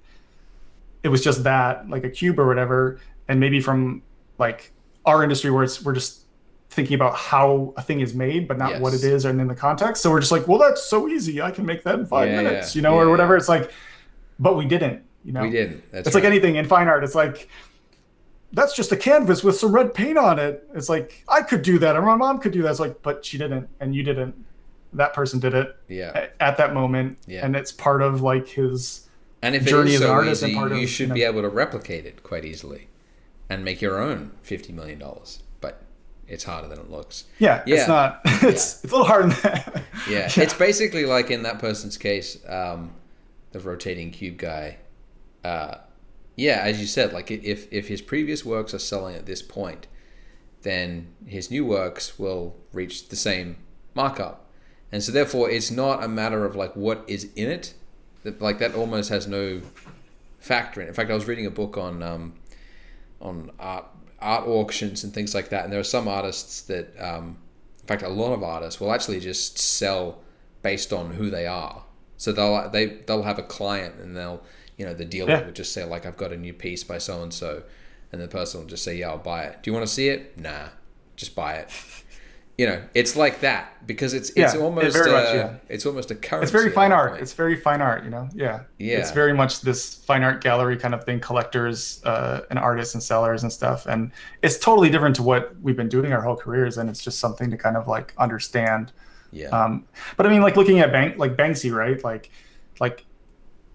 it was just that, like a cube or whatever, and maybe from like our industry where we're just thinking about how a thing is made, but not what it is and in the context. So we're just like, well, that's so easy. I can make that in 5 minutes, or whatever. It's like, but we didn't. We didn't. It's like anything in fine art. It's like, that's just a canvas with some red paint on it. It's like, I could do that, or my mom could do that. It's like, but she didn't, and you didn't. That person did it at that moment, and it's part of like his journey as an artist. Easy, and part of you should be able to replicate it quite easily, and make your own $50 million. But it's harder than it looks. It's not. It's a little harder than that. It's basically like in that person's case, the rotating cube guy. As you said, like if his previous works are selling at this point, then his new works will reach the same markup, and so therefore it's not a matter of like what is in it, that almost has no factor in it. In fact, I was reading a book on art auctions and things like that, and there are some artists that, in fact, a lot of artists will actually just sell based on who they are. So they'll have a client, and the dealer would just say, like, I've got a new piece by so and so, and the person will just say, yeah, I'll buy it. Do you want to see it? Nah, just buy it. It's like that, because it's almost it's almost a currency. It's very fine art. It's very fine art, It's very much this fine art gallery kind of thing, collectors and artists and sellers and stuff. And it's totally different to what we've been doing our whole careers, and it's just something to kind of like understand. But I mean, like looking at Banksy, right? Like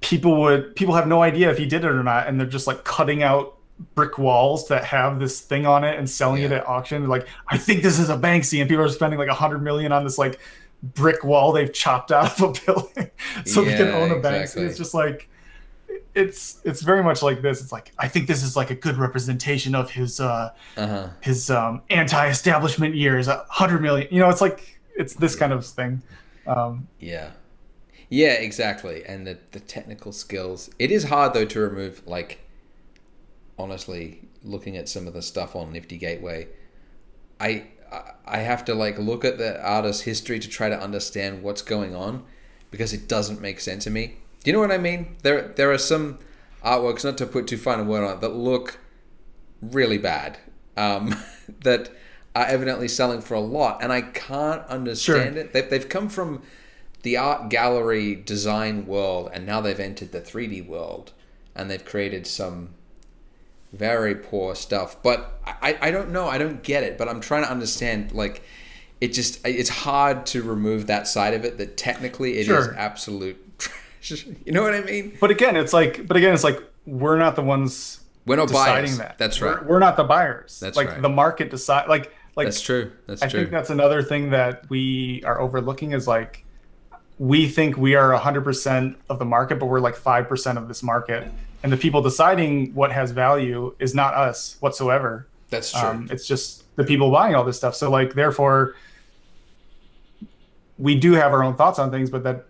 people have no idea if he did it or not, and they're just like cutting out brick walls that have this thing on it and selling it at auction. Like, I think this is a Banksy, and people are spending like $100 million on this like brick wall they've chopped out of a building so they can own a Banksy. It's just like, it's very much like this. It's like, I think this is like a good representation of his anti-establishment years. 100 million. It's like, it's this kind of thing. Yeah, exactly. And the technical skills. It is hard though to remove, like, honestly, looking at some of the stuff on Nifty Gateway, I have to like look at the artist's history to try to understand what's going on, because it doesn't make sense to me. Do you know what I mean? There are some artworks, not to put too fine a word on it, that look really bad, that are evidently selling for a lot, and I can't understand it. They've come from the art gallery design world, and now they've entered the 3D world, and they've created some very poor stuff. But I don't know. I don't get it. But I'm trying to understand. Like, it's hard to remove that side of it. That technically it is absolute trash. You know what I mean? But again, it's like we're not the ones. We're not deciding buyers. that. That's right. We're not the buyers. That's like right. The market decide. Like that's true. I think that's another thing that we are overlooking, is like, we think we are 100% of the market, but we're like 5% of this market. And the people deciding what has value is not us whatsoever. That's true. It's just the people buying all this stuff. So like, therefore, we do have our own thoughts on things, but that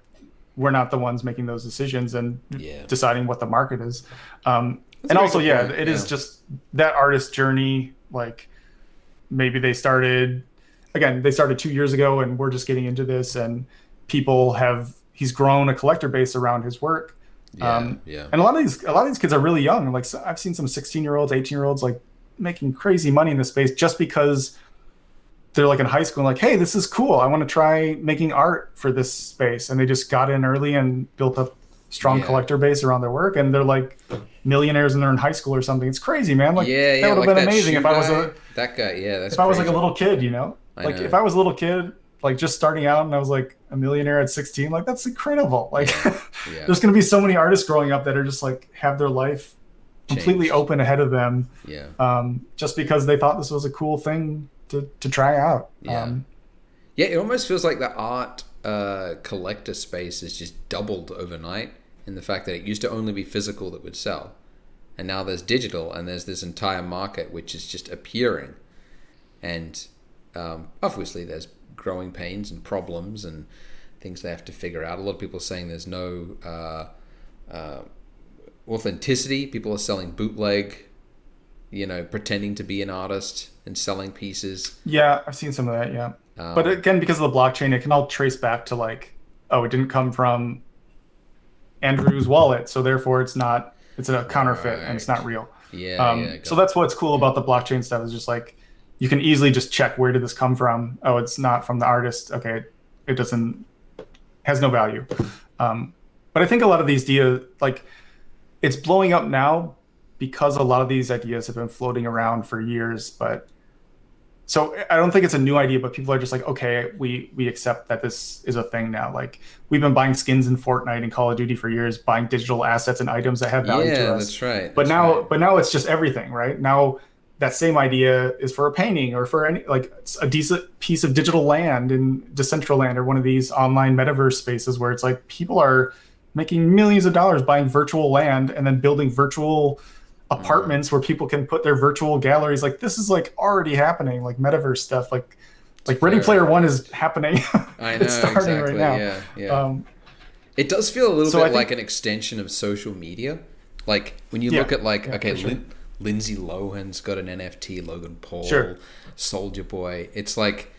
we're not the ones making those decisions and deciding what the market is. And also, it is just that artist journey. Like, maybe they started 2 years ago, and we're just getting into this, and he's grown a collector base around his work. And a lot of these kids are really young. Like, I've seen some 16-year-olds, 18-year-olds like making crazy money in this space just because they're like in high school and like, hey, this is cool. I want to try making art for this space. And they just got in early and built up strong collector base around their work. And they're like millionaires and they're in high school or something. It's crazy, man. Like that would have like been amazing if I was that guy. Yeah, that's if I was like a little kid, you know, like if I was a little kid, like just starting out and I was like a millionaire at 16, like that's incredible. Like there's going to be so many artists growing up that are just like have their life completely open ahead of them. Just because they thought this was a cool thing to try out. It almost feels like the art collector space has just doubled overnight in the fact that it used to only be physical that would sell, and now there's digital, and there's this entire market which is just appearing, and obviously there's growing pains and problems and things they have to figure out. A lot of people are saying there's no authenticity. People are selling bootleg, pretending to be an artist and selling pieces. Yeah, I've seen some of that, yeah. But again, because of the blockchain, it can all trace back to like, oh, it didn't come from Andrew's wallet, so therefore it's a counterfeit and it's not real. So that's what's cool about the blockchain stuff is just like, you can easily just check where did this come from. Oh, it's not from the artist. Okay, it has no value. But I think a lot of these ideas, like, it's blowing up now because a lot of these ideas have been floating around for years. But so I don't think it's a new idea, but people are just like, okay, we accept that this is a thing now. Like, we've been buying skins in Fortnite and Call of Duty for years, buying digital assets and items that have value to us. That's right. But now it's just everything, right? Now that same idea is for a painting or for any, like, a decent piece of digital land in Decentraland or one of these online metaverse spaces where it's like people are making millions of dollars buying virtual land and then building virtual apartments where people can put their virtual galleries. Like, this is like already happening, like metaverse stuff, like Ready Player One is happening. I know, it's starting exactly. right now. It does feel a little bit like an extension of social media. Like when you look at Lindsay Lohan's got an NFT, Logan Paul, Soulja Boy. It's like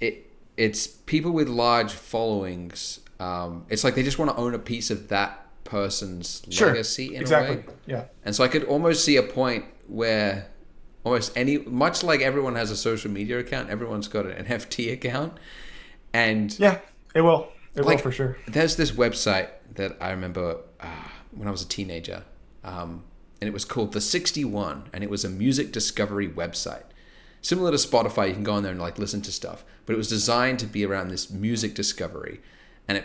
it's people with large followings. It's like they just want to own a piece of that person's legacy in a way. Yeah. And so I could almost see a point where much like everyone has a social media account, everyone's got an NFT account. And yeah, it will for sure. There's this website that I remember when I was a teenager, and it was called The 61, and it was a music discovery website. Similar to Spotify, you can go on there and like listen to stuff, but it was designed to be around this music discovery, and it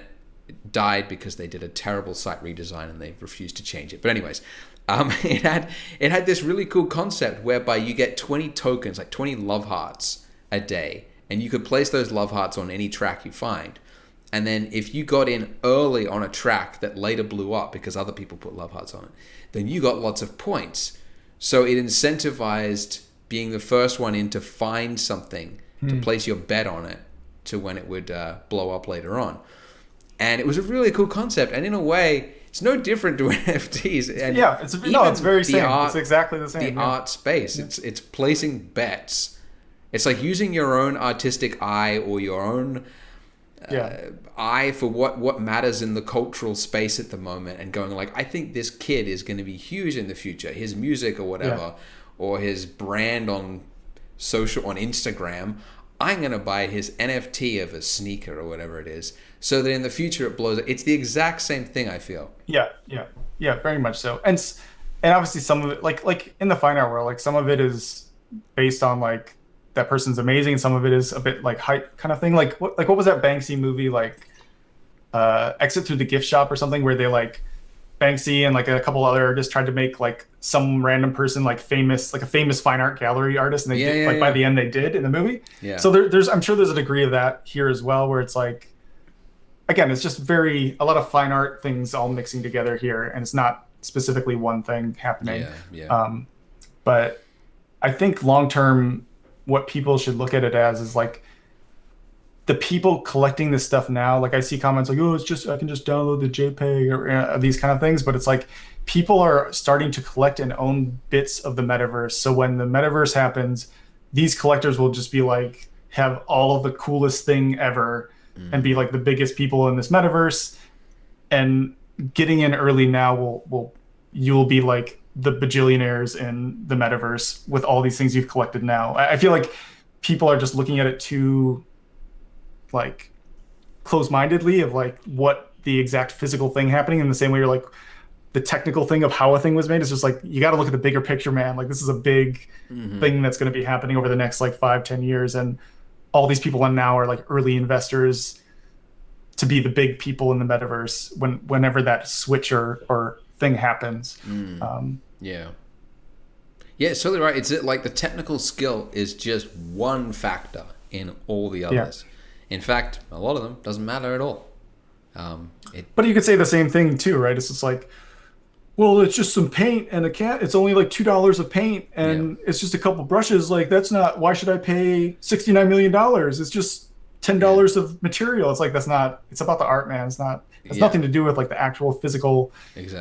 died because they did a terrible site redesign and they refused to change it. But anyways, it had this really cool concept whereby you get 20 tokens, like 20 love hearts a day, and you could place those love hearts on any track you find. And then if you got in early on a track that later blew up because other people put love hearts on it, then you got lots of points. So it incentivized being the first one in to find something, to place your bet on it, to when it would blow up later on. And it was a really cool concept. And in a way, it's no different to NFTs. And it's very same. It's exactly the same. The art space. Yeah. It's placing bets. It's like using your own artistic eye or your own eye for what matters in the cultural space at the moment, and going like, I think this kid is going to be huge in the future. His music or whatever, or his brand on social, on Instagram. I'm going to buy his NFT of a sneaker or whatever it is, so that in the future it blows up. It's the exact same thing, I feel. Yeah, very much so. And obviously some of it, like in the fine art world, like some of it is based on like that person's amazing, and some of it is a bit like hype kind of thing. Like what was that Banksy movie, like Exit Through the Gift Shop or something, where they like Banksy and like a couple other artists tried to make like some random person like famous, like a famous fine art gallery artist, and they did, by the end they did in the movie. Yeah. So I'm sure there's a degree of that here as well, where it's like, again, it's just a lot of fine art things all mixing together here, and it's not specifically one thing happening. But I think long term, what people should look at it as is like the people collecting this stuff now. Like I see comments like, oh, I can just download the JPEG or these kind of things. But it's like people are starting to collect and own bits of the metaverse. So when the metaverse happens, these collectors will just be like, have all of the coolest thing ever and be like the biggest people in this metaverse. And getting in early now you'll be like the bajillionaires in the metaverse with all these things you've collected now. I feel like people are just looking at it too like close-mindedly of like what the exact physical thing happening in the same way you're like the technical thing of how a thing was made. Is just like you got to look at the bigger picture, man. Like this is a big thing that's going to be happening over the next like 5-10 years, and all these people now are like early investors to be the big people in the metaverse whenever that switch or thing happens. Yeah. Yeah, it's totally right. It's like the technical skill is just one factor in all the others. Yeah. In fact, a lot of them doesn't matter at all. But you could say the same thing too, right? It's just like, well, it's just some paint and a cat. It's only like $2 of paint, and it's just a couple brushes. Like that's not. Why should I pay $69 million? It's just $10 of material. It's like that's not. It's about the art, man. It's not. It's nothing to do with like the actual physical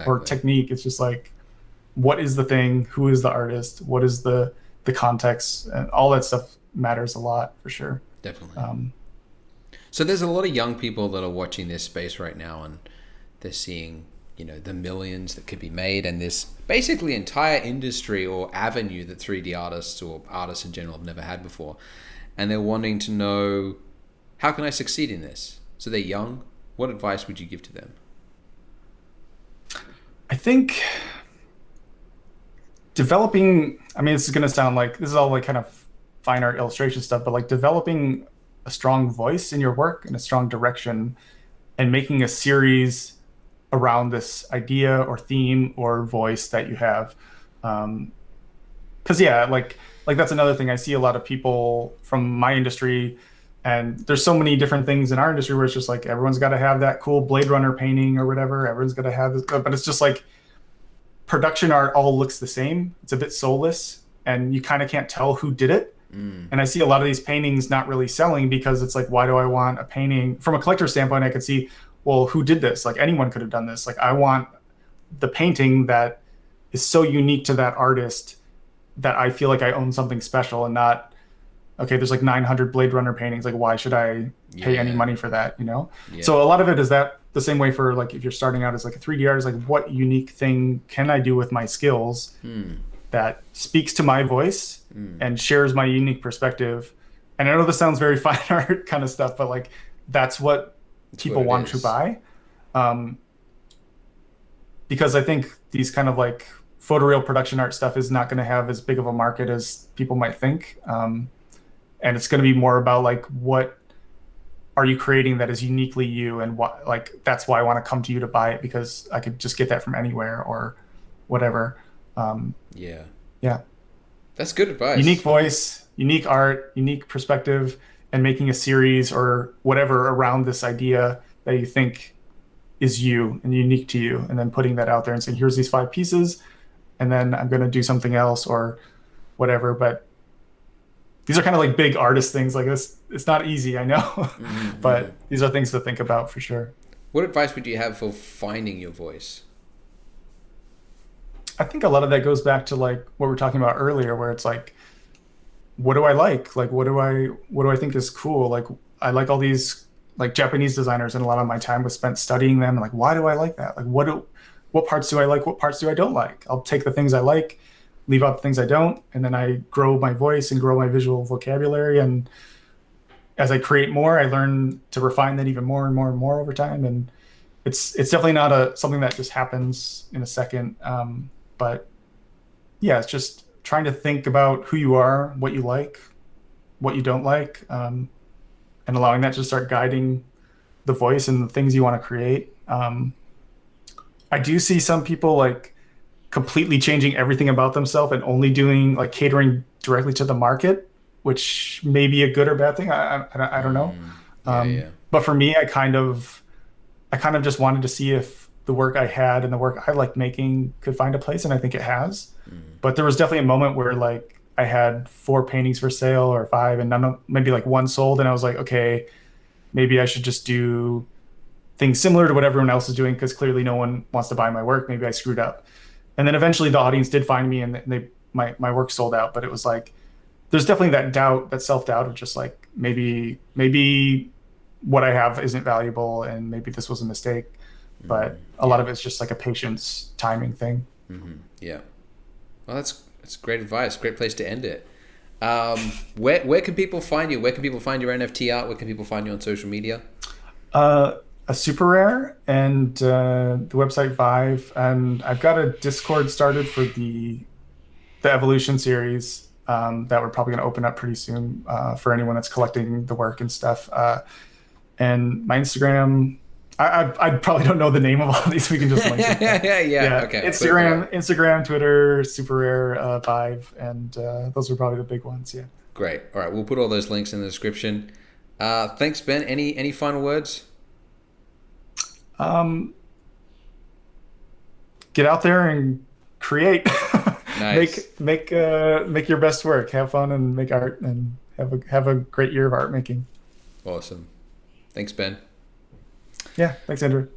or technique. It's just like, what is the thing? Who is the artist? What is the context? And all that stuff matters a lot for sure. Definitely. So there's a lot of young people that are watching this space right now, and they're seeing, the millions that could be made, and this basically entire industry or avenue that 3D artists or artists in general have never had before. And they're wanting to know, how can I succeed in this? So they're young. What advice would you give to them? I think developing, this is going to sound like, this is all like kind of fine art illustration stuff, but like developing a strong voice in your work and a strong direction, and making a series around this idea or theme or voice that you have. Because like that's another thing. I see a lot of people from my industry, and there's so many different things in our industry where it's just like everyone's got to have that cool Blade Runner painting or whatever. Everyone's got to have this, but it's just like production art all looks the same. It's a bit soulless, and you kind of can't tell who did it. And I see a lot of these paintings not really selling because it's like, why do I want a painting? From a collector standpoint, I could see, well, who did this? Like anyone could have done this. Like I want the painting that is so unique to that artist that I feel like I own something special, and not, okay, there's like 900 Blade Runner paintings. Like why should I pay any money for that? Yeah. So a lot of it is that the same way for like, if you're starting out as like a 3D artist, like what unique thing can I do with my skills that speaks to my voice and shares my unique perspective? And I know this sounds very fine art kind of stuff, but like that's what people want to buy. Because I think these kind of like photoreal production art stuff is not going to have as big of a market as people might think. And it's going to be more about like, what are you creating that is uniquely you? And what, like, that's why I want to come to you to buy it, because I could just get that from anywhere or whatever. Yeah. That's good advice. Unique voice, unique art, unique perspective, and making a series or whatever around this idea that you think is you and unique to you, and then putting that out there and saying, here's these 5 pieces, and then I'm going to do something else or whatever. But these are kind of like big artist things like this. It's not easy, I know, but these are things to think about for sure. What advice would you have for finding your voice? I think a lot of that goes back to like what we were talking about earlier, where it's like, what do I like? Like, what do I think is cool? Like, I like all these like Japanese designers, and a lot of my time was spent studying them. Like, why do I like that? Like, what parts do I like? What parts do I don't like? I'll take the things I like, leave out the things I don't, and then I grow my voice and grow my visual vocabulary. And as I create more, I learn to refine that even more and more and more over time. And it's definitely not something that just happens in a second. But yeah, it's just trying to think about who you are, what you like, what you don't like, and allowing that to start guiding the voice and the things you want to create. I do see some people like completely changing everything about themselves and only doing like catering directly to the market, which may be a good or bad thing. I don't know. But for me, I kind of just wanted to see if the work I had and the work I liked making could find a place, and I think it has. But there was definitely a moment where like I had 4 paintings for sale or 5, and maybe like 1 sold, and I was like, okay, maybe I should just do things similar to what everyone else is doing, because clearly no one wants to buy my work. Maybe I screwed up. And then eventually the audience did find me, and my work sold out. But it was like, there's definitely that doubt, that self-doubt of just like, maybe what I have isn't valuable, and maybe this was a mistake. But a lot of it's just like a patience timing thing. Yeah. Well, that's great advice. Great place to end it. Where can people find you? Where can people find your NFT art? Where can people find you on social media? A super rare and the website Vive, and I've got a Discord started for the Evolution series that we're probably going to open up pretty soon for anyone that's collecting the work and stuff. And my Instagram, I probably don't know the name of all these. We can just link it. Yeah. Okay. Instagram, Twitter, super rare, Vive, and those are probably the big ones. Yeah. Great. All right, we'll put all those links in the description. Thanks, Ben. Any final words? Get out there and create. Nice. make your best work. Have fun and make art, and have a great year of art making. Awesome. Thanks, Ben. Yeah. Thanks, Andrew.